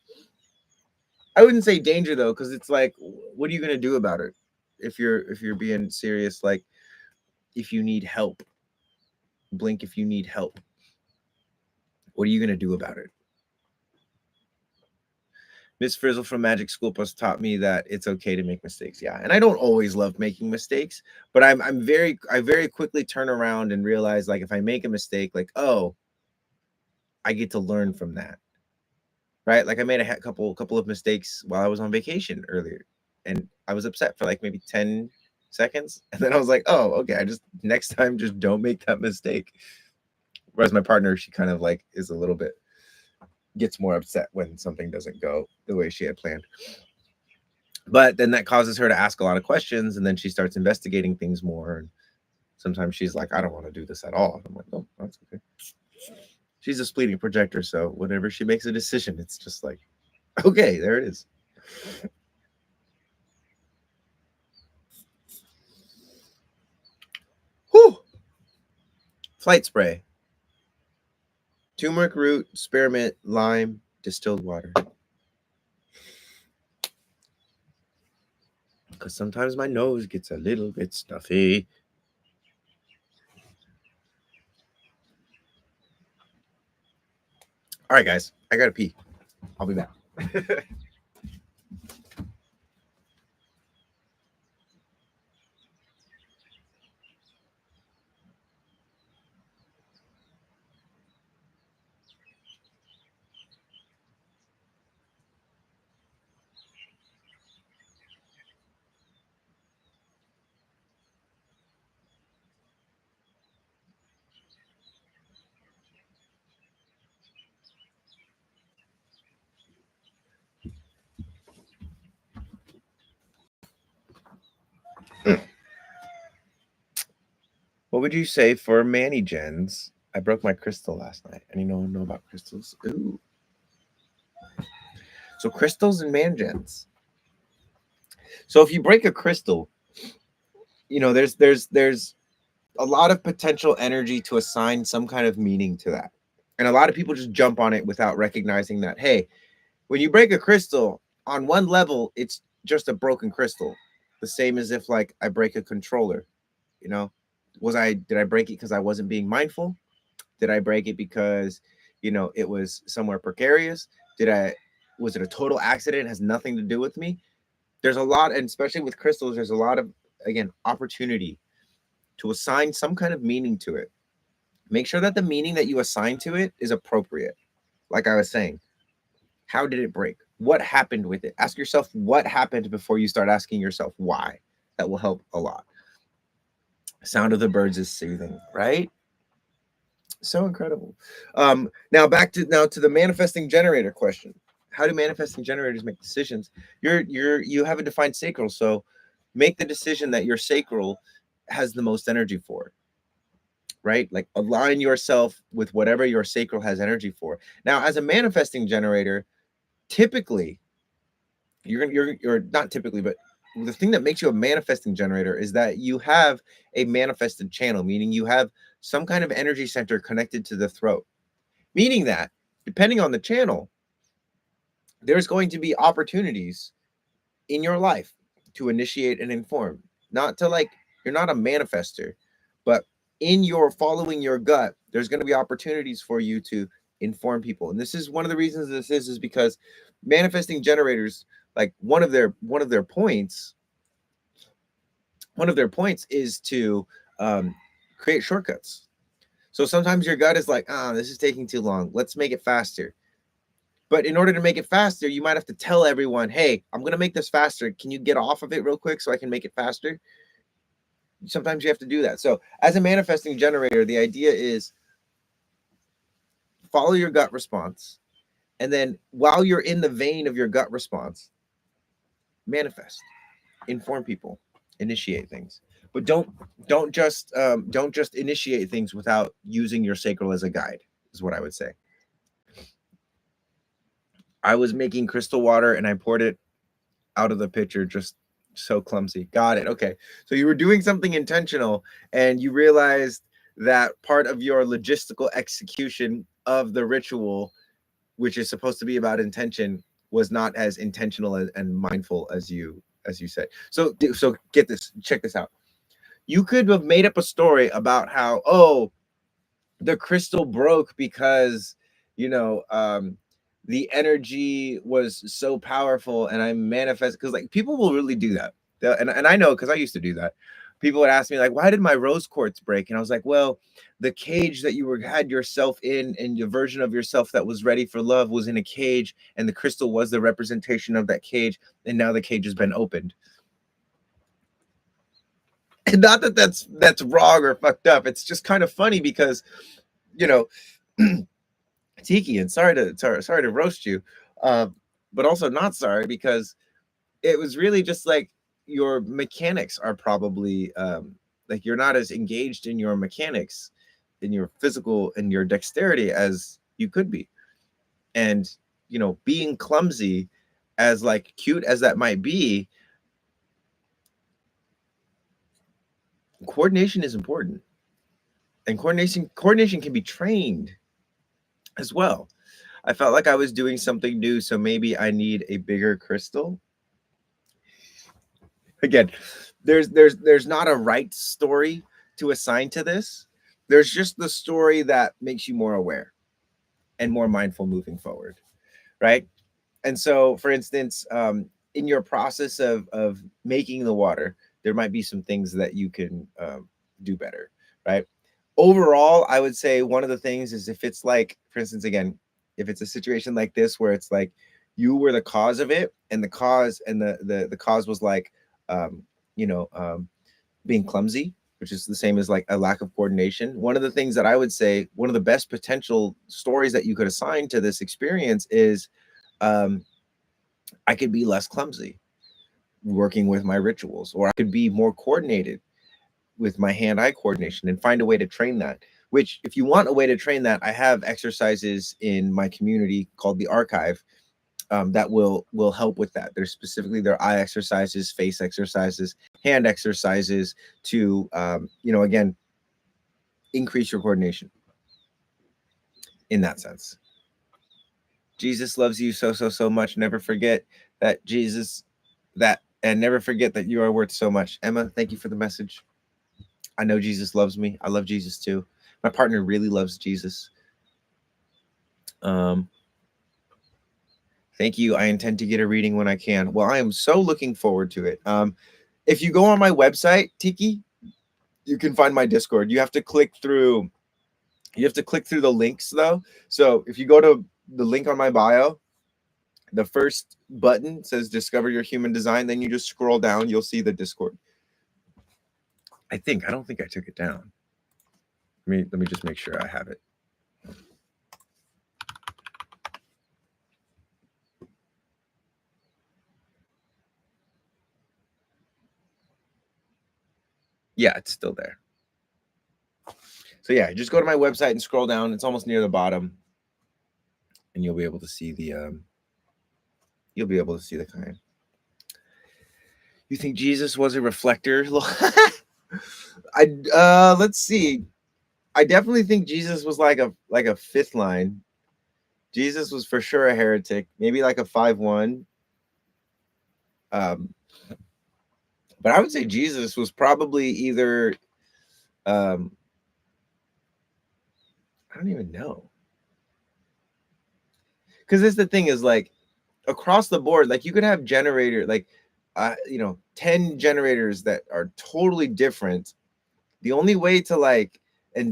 I wouldn't say danger though, because it's like, what are you gonna do about it? If you're being serious, like if you need help, blink if you need help. What are you gonna do about it? Miss Frizzle from Magic School Plus taught me that it's okay to make mistakes. Yeah, and I don't always love making mistakes, but I very quickly turn around and realize, like, if I make a mistake, like, oh, I get to learn from that, right? Like I made a couple of mistakes while I was on vacation earlier, and I was upset for like maybe 10 seconds, and then I was like, oh, okay, I just next time just don't make that mistake. Whereas my partner, she kind of like is a little bit gets more upset when something doesn't go the way she had planned. But then that causes her to ask a lot of questions, and then she starts investigating things more. And sometimes she's like, I don't want to do this at all. I'm like, oh, that's okay. She's a fleeting projector, so whenever she makes a decision, it's just like, okay, there it is. Whew. Flight spray. Turmeric root, spearmint, lime, distilled water. Because sometimes my nose gets a little bit stuffy. All right, guys, I gotta pee. I'll be back. What would you say for Manny Gens? I broke my crystal last night. Anyone know about crystals? Ooh. So crystals and mangens. So if you break a crystal, there's a lot of potential energy to assign some kind of meaning to that. And a lot of people just jump on it without recognizing that, hey, when you break a crystal, on one level, it's just a broken crystal. The same as if like I break a controller, you know, did I break it because I wasn't being mindful? Did I break it because, it was somewhere precarious? Was it a total accident? It has nothing to do with me. There's a lot, and especially with crystals, there's a lot of, again, opportunity to assign some kind of meaning to it. Make sure that the meaning that you assign to it is appropriate. Like I was saying, how did it break? What happened with it? Ask yourself what happened before you start asking yourself why. That will help a lot. Sound of the birds is soothing, right? So incredible. Now to the manifesting generator question. How do manifesting generators make decisions? You have a defined sacral, so make the decision that your sacral has the most energy for, right? Like align yourself with whatever your sacral has energy for. Now, as a manifesting generator, typically you're not typically, but the thing that makes you a manifesting generator is that you have a manifested channel, meaning you have some kind of energy center connected to the throat, meaning that depending on the channel, there's going to be opportunities in your life to initiate and inform. Not to like, you're not a manifester, but in your following your gut, there's going to be opportunities for you to inform people. And this is one of the reasons this is because manifesting generators, like one of their points is to create shortcuts. So sometimes your gut is like, this is taking too long. Let's make it faster. But in order to make it faster, you might have to tell everyone, hey, I'm going to make this faster. Can you get off of it real quick so I can make it faster? Sometimes you have to do that. So as a manifesting generator, the idea is follow your gut response. And then while you're in the vein of your gut response, manifest, inform people, initiate things. But don't just initiate things without using your sacral as a guide, is what I would say. I was making crystal water and I poured it out of the pitcher just So clumsy. Got it. Okay. So you were doing something intentional and you realized that part of your logistical execution of the ritual, which is supposed to be about intention, was not as intentional and mindful as you said. So get this, check this out. You could have made up a story about how, oh, the crystal broke because you know the energy was so powerful and I manifest, because like people will really do that. And I know because I used to do that. People would ask me like, why did my rose quartz break? And I was like, well, the cage that you were had yourself in and your version of yourself that was ready for love was in a cage, and the crystal was the representation of that cage, and now the cage has been opened. And not that that's wrong or fucked up, it's just kind of funny because you know Tiki, and sorry to roast you, uh, but also not sorry because it was really just like your mechanics are probably like you're not as engaged in your mechanics, in your physical and your dexterity as you could be, and being clumsy, as like cute as that might be, coordination is important, and coordination can be trained as well. I felt like I was doing something new, so maybe I need a bigger crystal. Again, there's not a right story to assign to this. There's just the story that makes you more aware and more mindful moving forward, right? And so, for instance, in your process of making the water, there might be some things that you can do better, right? Overall, I would say one of the things is, if it's like, for instance, again, if it's a situation like this where it's like you were the cause of it, and the cause was like, um, you know, being clumsy, which is the same as like a lack of coordination. One of the things that I would say, one of the best potential stories that you could assign to this experience is, um, I could be less clumsy working with my rituals, or I could be more coordinated with my hand-eye coordination and find a way to train that. Which, if you want a way to train that, I have exercises in my community called the Archive, that will help with that. There's specifically their eye exercises, face exercises, hand exercises to again, increase your coordination in that sense. Jesus loves you so much. Never forget that Jesus that and never forget that you are worth so much. Emma, thank you for the message. I know Jesus loves me. I love Jesus too. My partner really loves Jesus. Um, Thank you. I intend to get a reading when I can. Well, I am so looking forward to it. If you go on my website, Tiki, you can find my Discord. You have to click through. You have to click through the links though. So if you go to the link on my bio, the first button says "Discover Your Human Design." Then you just scroll down. You'll see the Discord. I think. I don't think I took it down. Let me just make sure I have it. Yeah, it's still there. So yeah, just go to my website and scroll down. It's almost near the bottom, and you'll be able to see the kind. You think Jesus was a reflector? Let's see. I definitely think Jesus was like a fifth line. Jesus was for sure a heretic, maybe like a 5-1. Um, but I would say Jesus was probably either I don't even know. Because this the thing is, like, across the board, like you could have 10 generators that are totally different. The only way to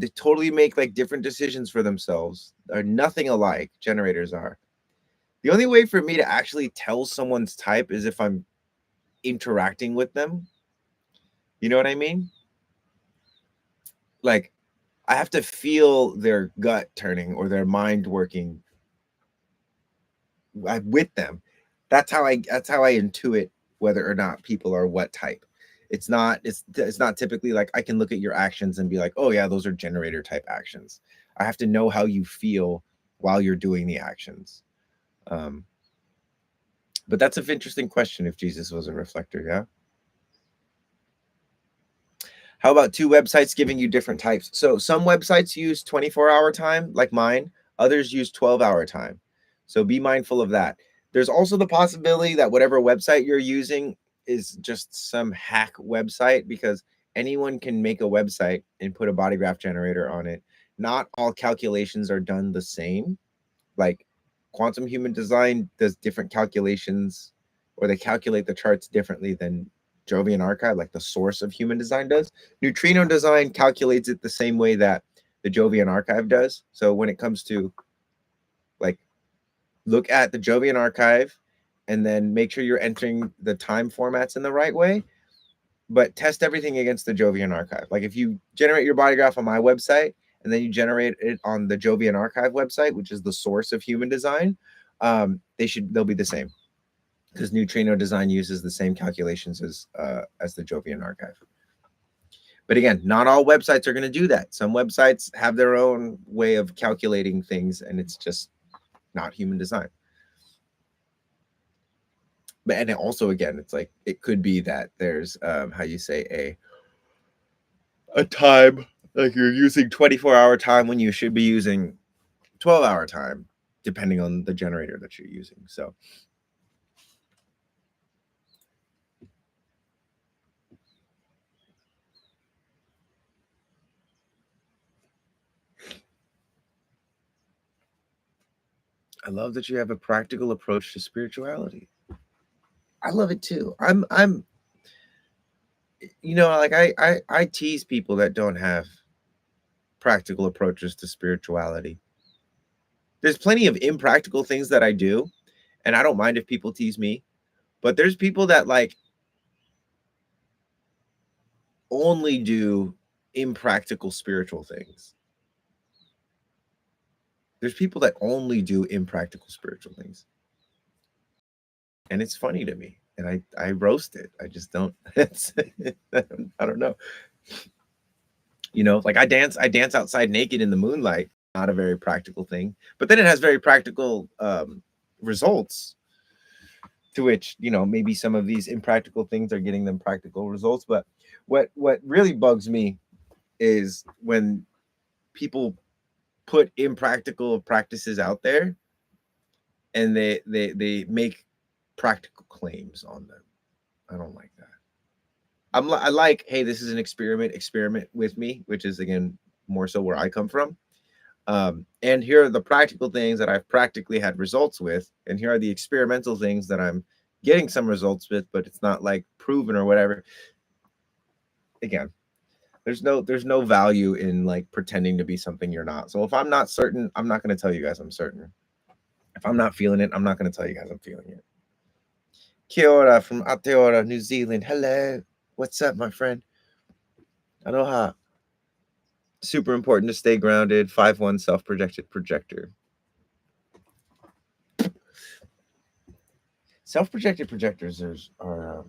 to totally make like different decisions for themselves, are nothing alike. Generators are. The only way for me to actually tell someone's type is if I'm interacting with them. You know what I mean? Like, I have to feel their gut turning or their mind working with them. That's how I intuit whether or not people are what type. It's not typically like I can look at your actions and be like, oh yeah, those are generator type actions. I have to know how you feel while you're doing the actions. But that's an interesting question, if Jesus was a reflector. Yeah. How about 2 websites giving you different types? So some websites use 24-hour time, like mine. Others use 12-hour time. So be mindful of that. There's also the possibility that whatever website you're using is just some hack website, because anyone can make a website and put a body graph generator on it. Not all calculations are done the same. Like quantum human design does different calculations, or they calculate the charts differently than Jovian Archive, like the source of human design does. Neutrino design calculates it the same way that the Jovian Archive does. So when it comes to, like, look at the Jovian Archive and then make sure you're entering the time formats in the right way, but test everything against the Jovian Archive. Like if you generate your body graph on my website and then you generate it on the Jovian Archive website, which is the source of human design, they'll be the same, because Neutrino design uses the same calculations as the Jovian Archive. But again, not all websites are going to do that. Some websites have their own way of calculating things, and it's just not human design. But and also, again, it's like it could be that there's how you say a time, like you're using 24-hour time when you should be using 12-hour time, depending on the generator that you're using. So I love that you have a practical approach to spirituality. I love it too. I'm like I tease people that don't have practical approaches to spirituality. There's plenty of impractical things that I do, and I don't mind if people tease me, but there's people that like only do impractical spiritual things. There's people that only do impractical spiritual things. And it's funny to me. And I roast it. I just don't I don't know. Like I dance outside naked in the moonlight. Not a very practical thing. But then it has very practical results, to which, maybe some of these impractical things are getting them practical results. But what really bugs me is when people put impractical practices out there and they make practical claims on them. I don't like that. I like, hey, this is an experiment with me, which is, again, more so where I come from. And here are the practical things that I've practically had results with, and here are the experimental things that I'm getting some results with, but it's not like proven or whatever. Again, there's no value in like pretending to be something you're not. So if I'm not certain, I'm not going to tell you guys I'm certain. If I'm not feeling it, I'm not going to tell you guys I'm feeling it. Kia ora from Aotearoa, New Zealand. Hello. What's up, my friend? Aloha. Super important to stay grounded. 5-1 self-projected projector. Self-projected projectors are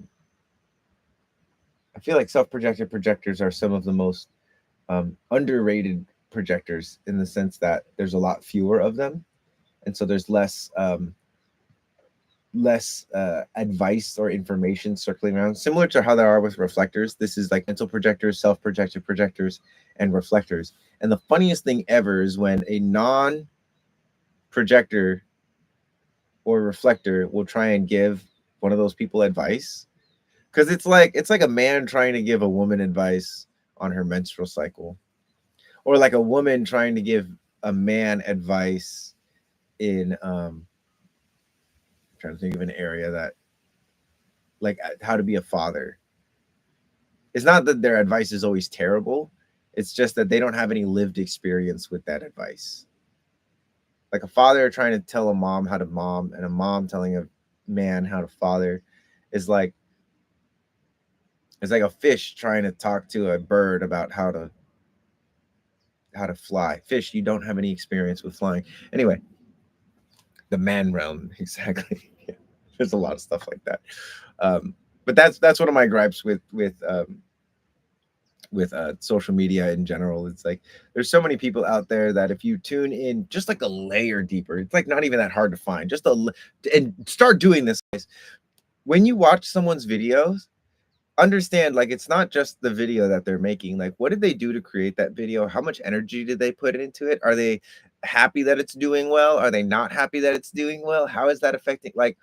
I feel like self-projected projectors are some of the most underrated projectors, in the sense that there's a lot fewer of them, and so there's less advice or information circling around, similar to how there are with reflectors. This is like mental projectors, self-projected projectors, and reflectors. And the funniest thing ever is when a non-projector or reflector will try and give one of those people advice, because it's like a man trying to give a woman advice on her menstrual cycle, or like a woman trying to give a man advice in trying to think of an area that, like, how to be a father. It's not that their advice is always terrible. It's just that they don't have any lived experience with that advice. Like a father trying to tell a mom how to mom, and a mom telling a man how to father, is like, it's like a fish trying to talk to a bird about how to fly. Fish, you don't have any experience with flying. Anyway, the man realm, exactly. Yeah, there's a lot of stuff like that. But that's one of my gripes with social media in general. It's like there's so many people out there that if you tune in just like a layer deeper, it's like not even that hard to find. And start doing this, guys. When you watch someone's videos, understand, like, it's not just the video that they're making. Like, what did they do to create that video? How much energy did they put into it? Are they happy that it's doing well? Are they not happy that it's doing well? How is that affecting? Like,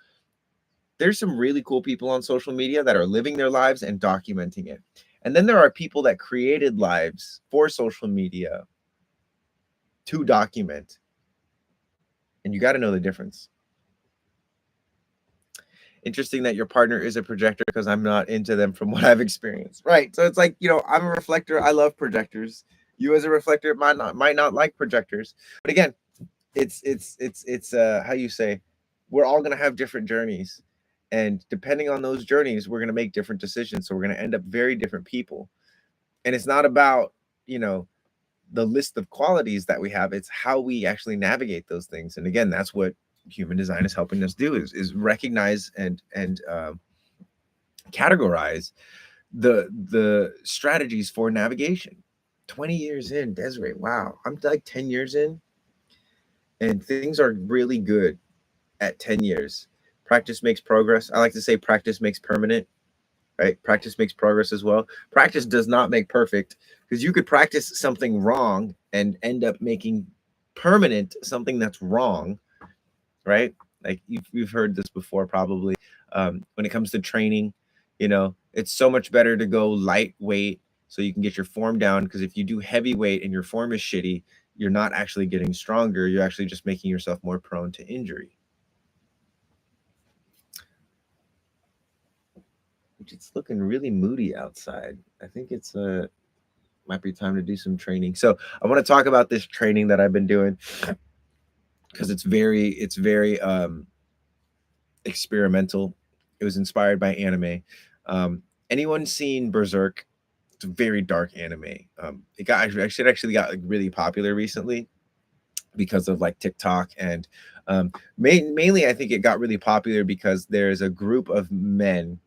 there's some really cool people on social media that are living their lives and documenting it. And then there are people that created lives for social media to document. And you got to know the difference. Interesting that your partner is a projector, because I'm not into them from what I've experienced. Right. So it's like, I'm a reflector. I love projectors. You as a reflector might not like projectors. But again, it's how you say, we're all going to have different journeys, and depending on those journeys, we're going to make different decisions, so we're going to end up very different people. And it's not about, you know the list of qualities that we have. It's how we actually navigate those things. And again, that's what human design is helping us do, is recognize and categorize the strategies for navigation. 20 years in, Desiree, wow, I'm like 10 years in, and things are really good at 10 years. Practice makes progress. I like to say practice makes permanent, right? Practice makes progress as well. Practice does not make perfect, because you could practice something wrong and end up making permanent something that's wrong, right? Like you've heard this before, probably. When it comes to training, it's so much better to go lightweight so you can get your form down, because if you do heavyweight and your form is shitty, you're not actually getting stronger. You're actually just making yourself more prone to injury. It's looking really moody outside. I think it's might be time to do some training. So I want to talk about this training that I've been doing, because it's very experimental. It was inspired by anime. Anyone seen Berserk? It's a very dark anime. It actually got like really popular recently because of like TikTok, and mainly I think it got really popular because there's a group of men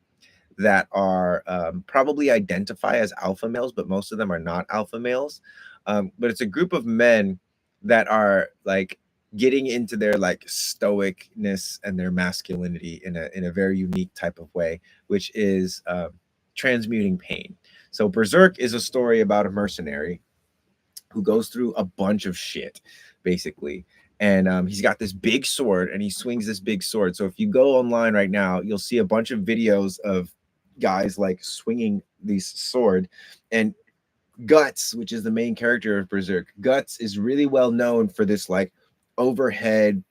that are probably identify as alpha males, but most of them are not alpha males. But it's a group of men that are like getting into their like stoicness and their masculinity in a very unique type of way, which is transmuting pain. So Berserk is a story about a mercenary who goes through a bunch of shit, basically. And he's got this big sword, and he swings this big sword. So if you go online right now, you'll see a bunch of videos of guys like swinging this sword. And Guts, which is the main character of Berserk, Guts is really well known for this like overhead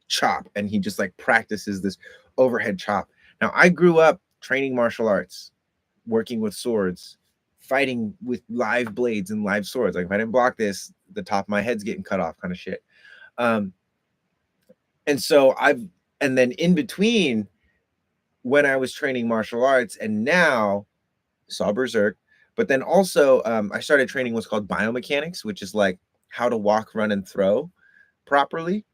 chop, and he just like practices this overhead chop. Now, I grew up training martial arts, working with swords, fighting with live blades and live swords. Like if I didn't block this, the top of my head's getting cut off, kind of shit. Um, and so and then in between, when I was training martial arts and now saw Berserk, but then also I started training what's called biomechanics, which is like how to walk, run, and throw properly.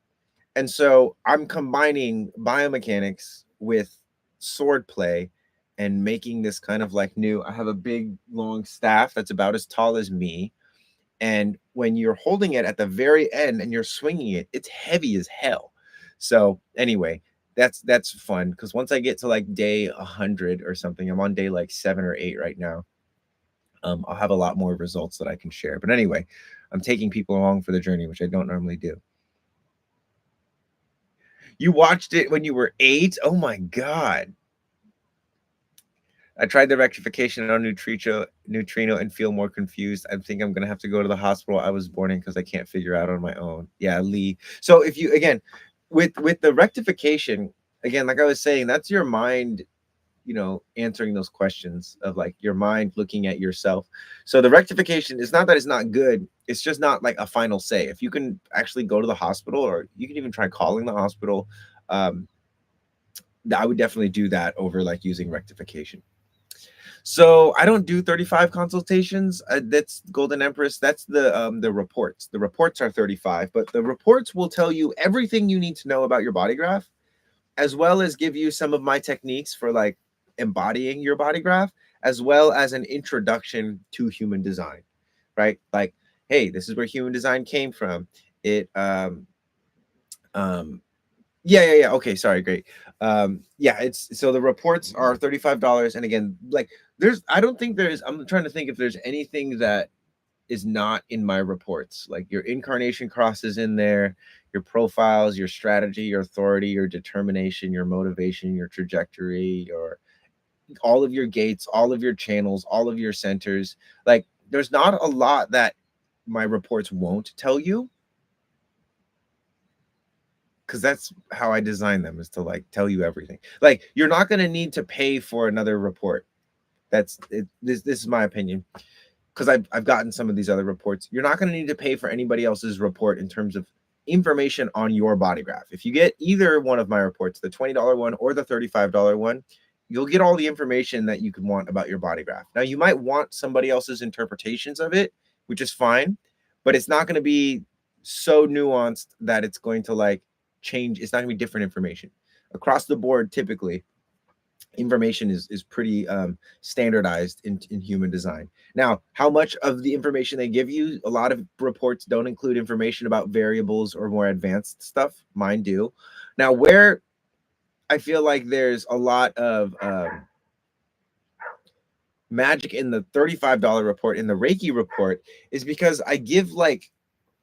And so I'm combining biomechanics with sword play and making this kind of like new. I have a big long staff that's about as tall as me. And when you're holding it at the very end and you're swinging it, it's heavy as hell. So anyway, that's fun, because once I get to like day 100 or something, I'm on day like 7 or 8 right now. I'll have a lot more results that I can share. But anyway, I'm taking people along for the journey, which I don't normally do. You watched it when you were 8? Oh my God. I tried the rectification on neutrino and feel more confused. I think I'm gonna have to go to the hospital I was born in, because I can't figure out on my own. Yeah, Lee. So if you again with the rectification, again, like I was saying, that's your mind, answering those questions of like your mind looking at yourself. So the rectification is not that it's not good. It's just not like a final say. If you can actually go to the hospital, or you can even try calling the hospital, I would definitely do that over like using rectification. So I don't do 35 consultations. That's Golden Empress. That's the reports. The reports are 35, but the reports will tell you everything you need to know about your body graph, as well as give you some of my techniques for like embodying your body graph, as well as an introduction to human design, right? Like, hey, this is where human design came from. It um yeah. Okay, sorry, great. Yeah, it's so the reports are $35. And again, like I don't think there's, I'm trying to think if there's anything that is not in my reports. Like your incarnation cross is in there, your profiles, your strategy, your authority, your determination, your motivation, your trajectory, your all of your gates, all of your channels, all of your centers. Like there's not a lot that my reports won't tell you, because that's how I design them, is to like tell you everything. Like you're not going to need to pay for another report. That's it. This is my opinion, because I've gotten some of these other reports. You're not going to need to pay for anybody else's report in terms of information on your body graph. If you get either one of my reports, the $20 one or the $35 one, you'll get all the information that you could want about your body graph. Now, you might want somebody else's interpretations of it, which is fine, but it's not going to be so nuanced that it's going to like change. It's not going to be different information across the board. Typically, information is pretty standardized in human design. Now, how much of the information they give you, a lot of reports don't include information about variables or more advanced stuff. Mine do. Now, where I feel like there's a lot of magic in the $35 report, in the Reiki report, is because I give like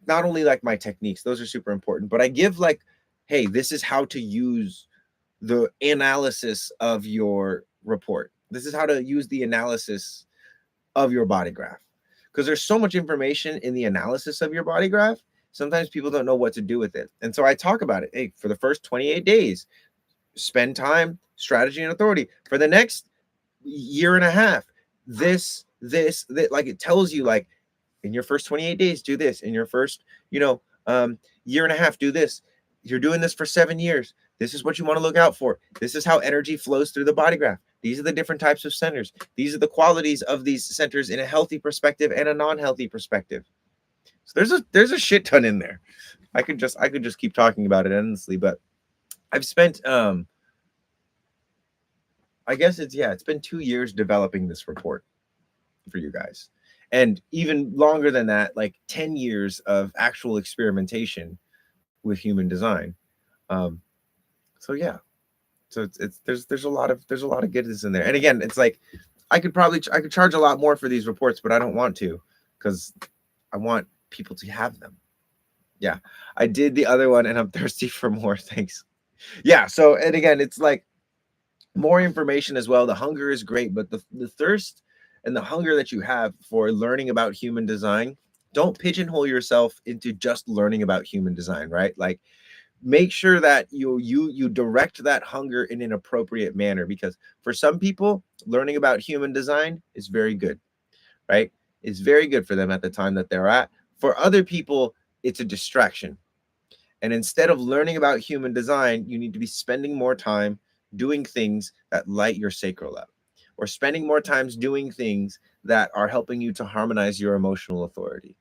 not only like my techniques, those are super important, but I give like, hey, this is how to use the analysis of your report. This is how to use the analysis of your body graph. Because there's so much information in the analysis of your body graph. Sometimes people don't know what to do with it. And so I talk about it. Hey, for the first 28 days, spend time, strategy, and authority. For the next year and a half, this, like it tells you, like in your first 28 days, do this. In your first, year and a half, do this. You're doing this for 7 years. This is what you want to look out for. This is how energy flows through the body graph. These are the different types of centers. These are the qualities of these centers in a healthy perspective and a non-healthy perspective. So there's a shit ton in there. I could just keep talking about it endlessly, but I've spent I guess it's been 2 years developing this report for you guys. And even longer than that, like 10 years of actual experimentation with human design. Um, so yeah, so it's there's a lot of goodness in there. And again, it's like I could charge a lot more for these reports, but I don't want to, because I want people to have them. Yeah, I did the other one and I'm thirsty for more. Thanks. Yeah, so and again, it's like more information as well. The hunger is great, but the thirst and the hunger that you have for learning about human design, don't pigeonhole yourself into just learning about human design, right? Like make sure that you direct that hunger in an appropriate manner, because for some people learning about human design is very good, right? It's very good for them at the time that they're at. For other people, it's a distraction. And instead of learning about human design, you need to be spending more time doing things that light your sacral up, or spending more times doing things that are helping you to harmonize your emotional authority.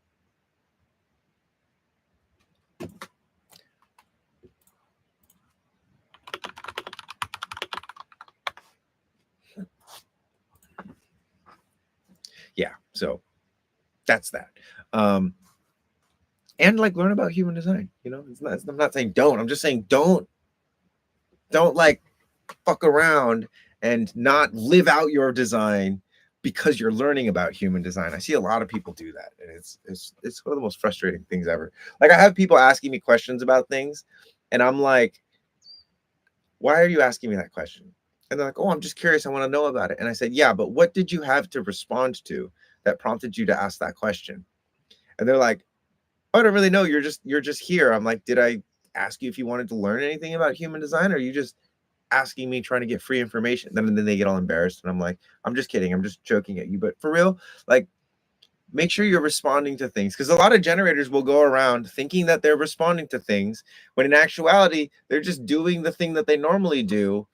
Yeah, so that's that. And like learn about human design. I'm not saying don't. I'm just saying don't like fuck around and not live out your design because you're learning about human design. I see a lot of people do that, and it's one of the most frustrating things ever. Like I have people asking me questions about things, and I'm like, why are you asking me that question? And they're like, oh, I'm just curious. I want to know about it. And I said, yeah, but what did you have to respond to that prompted you to ask that question? And they're like, oh, I don't really know. You're just here. I'm like, did I ask you if you wanted to learn anything about human design, or are you just asking me trying to get free information? Then they get all embarrassed, and I'm like, I'm just kidding. I'm just joking at you. But for real, like, make sure you're responding to things, because a lot of generators will go around thinking that they're responding to things when in actuality they're just doing the thing that they normally do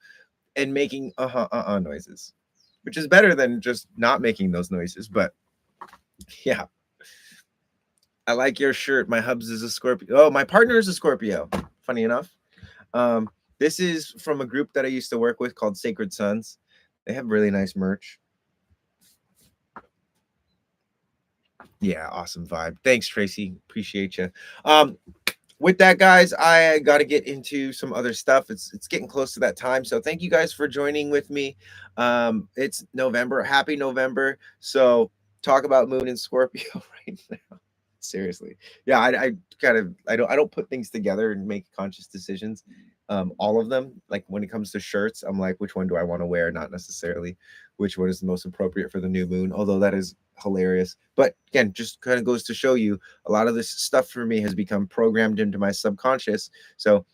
and making noises, which is better than just not making those noises. But yeah, I like your shirt. My hubs is a Scorpio. Oh, my partner is a Scorpio, funny enough. This is from a group that I used to work with called Sacred Sons. They have really nice merch. Yeah, awesome vibe. Thanks, Tracy. Appreciate you. with that, guys, I got to get into some other stuff. It's getting close to that time. So thank you guys for joining with me. It's November. Happy November. So talk about Moon and Scorpio right now. Seriously. Yeah, I kind of I don't put things together and make conscious decisions. All of them, like when it comes to shirts, I'm like, which one do I want to wear? Not necessarily which one is the most appropriate for the new moon, although that is hilarious. But again, just kind of goes to show you a lot of this stuff for me has become programmed into my subconscious. So,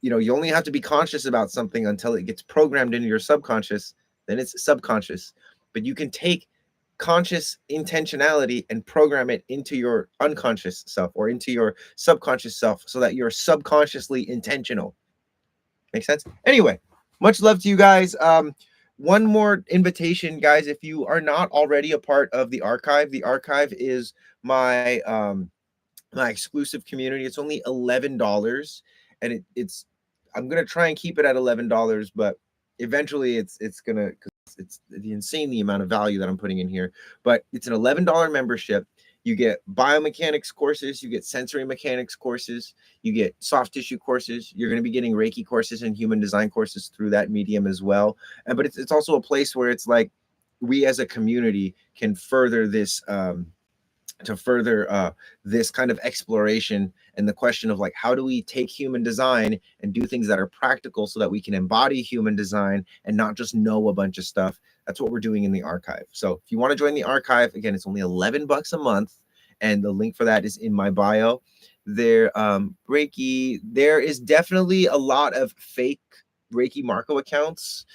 you only have to be conscious about something until it gets programmed into your subconscious, then it's subconscious. But you can take conscious intentionality and program it into your unconscious self or into your subconscious self so that you're subconsciously intentional. Make sense? Anyway, much love to you guys. One more invitation, guys. If you are not already a part of the archive is my exclusive community. It's only $11, and it's I'm gonna try and keep it at $11, but eventually it's gonna, because it's the insane the amount of value that I'm putting in here. But it's an $11 membership. You get biomechanics courses, you get sensory mechanics courses, you get soft tissue courses. You're going to be getting Reiki courses and human design courses through that medium as well. And but it's also a place where it's like we as a community can further this to further this kind of exploration and the question of like, how do we take human design and do things that are practical so that we can embody human design and not just know a bunch of stuff. That's what we're doing in the archive. So if you want to join the archive, again, it's only $11 a month, and the link for that is in my bio. Reiki, there is definitely a lot of fake Reiki Marco accounts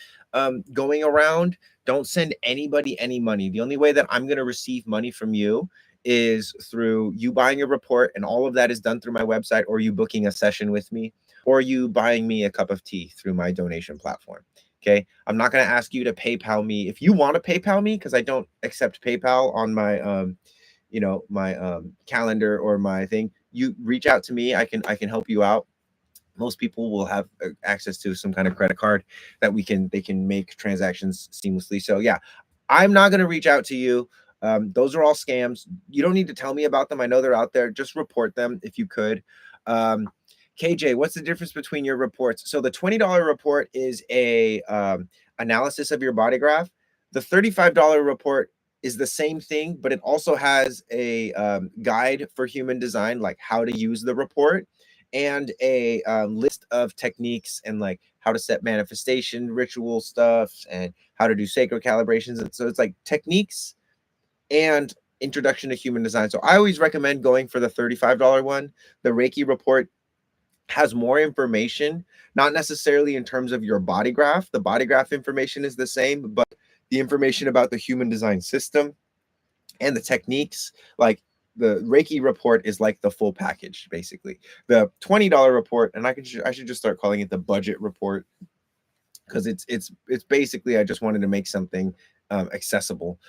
going around. Don't send anybody any money. The only way that I'm going to receive money from you is through you buying a report, and all of that is done through my website, or you booking a session with me, or you buying me a cup of tea through my donation platform. Okay, I'm not going to ask you to PayPal me. If you want to PayPal me, because I don't accept PayPal on my my calendar or my thing, you reach out to me. I can help you out. Most people will have access to some kind of credit card that they can make transactions seamlessly. So yeah, I'm not going to reach out to you. Those are all scams. You don't need to tell me about them. I know they're out there. Just report them if you could. KJ, what's the difference between your reports? So the $20 report is a analysis of your body graph. The $35 report is the same thing, but it also has a guide for human design, like how to use the report, and a list of techniques and like how to set manifestation ritual stuff and how to do sacral calibrations. And so it's like techniques and introduction to human design. So I always recommend going for the $35 one. The Reiki report has more information, not necessarily in terms of your body graph. The body graph information is the same, but the information about the human design system and the techniques, like the Reiki report is like the full package, basically. The $20 report, and I should just start calling it the budget report, because it's basically, I just wanted to make something accessible.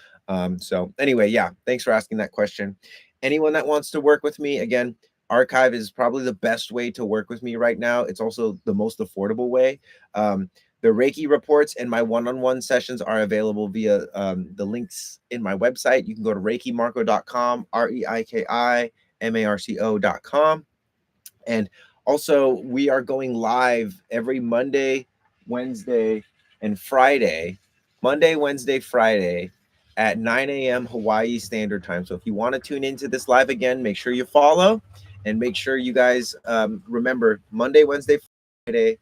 So anyway, yeah, thanks for asking that question. Anyone that wants to work with me, again, archive is probably the best way to work with me right now. It's also the most affordable way. The Reiki reports and my one-on-one sessions are available via the links in my website. You can go to reikimarco.com, reikimarco.com. And also, we are going live every Monday, Wednesday, and Friday. Monday, Wednesday, Friday at 9 a.m. Hawaii Standard Time. So if you want to tune into this live again, make sure you follow, and make sure you guys remember Monday, Wednesday, Friday,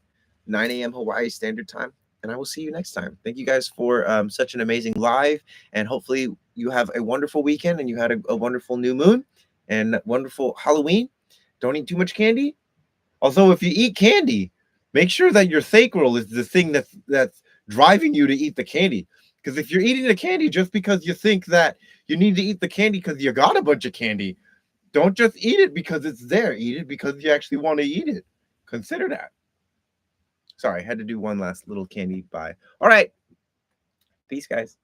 9 a.m. Hawaii Standard Time. And I will see you next time. Thank you guys for such an amazing live. And hopefully you have a wonderful weekend and you had a wonderful new moon and wonderful Halloween. Don't eat too much candy. Although if you eat candy, make sure that your sacral is the thing that's driving you to eat the candy. Because if you're eating the candy just because you think that you need to eat the candy because you got a bunch of candy, don't just eat it because it's there. Eat it because you actually want to eat it. Consider that. Sorry, I had to do one last little candy bye. All right. Peace, guys.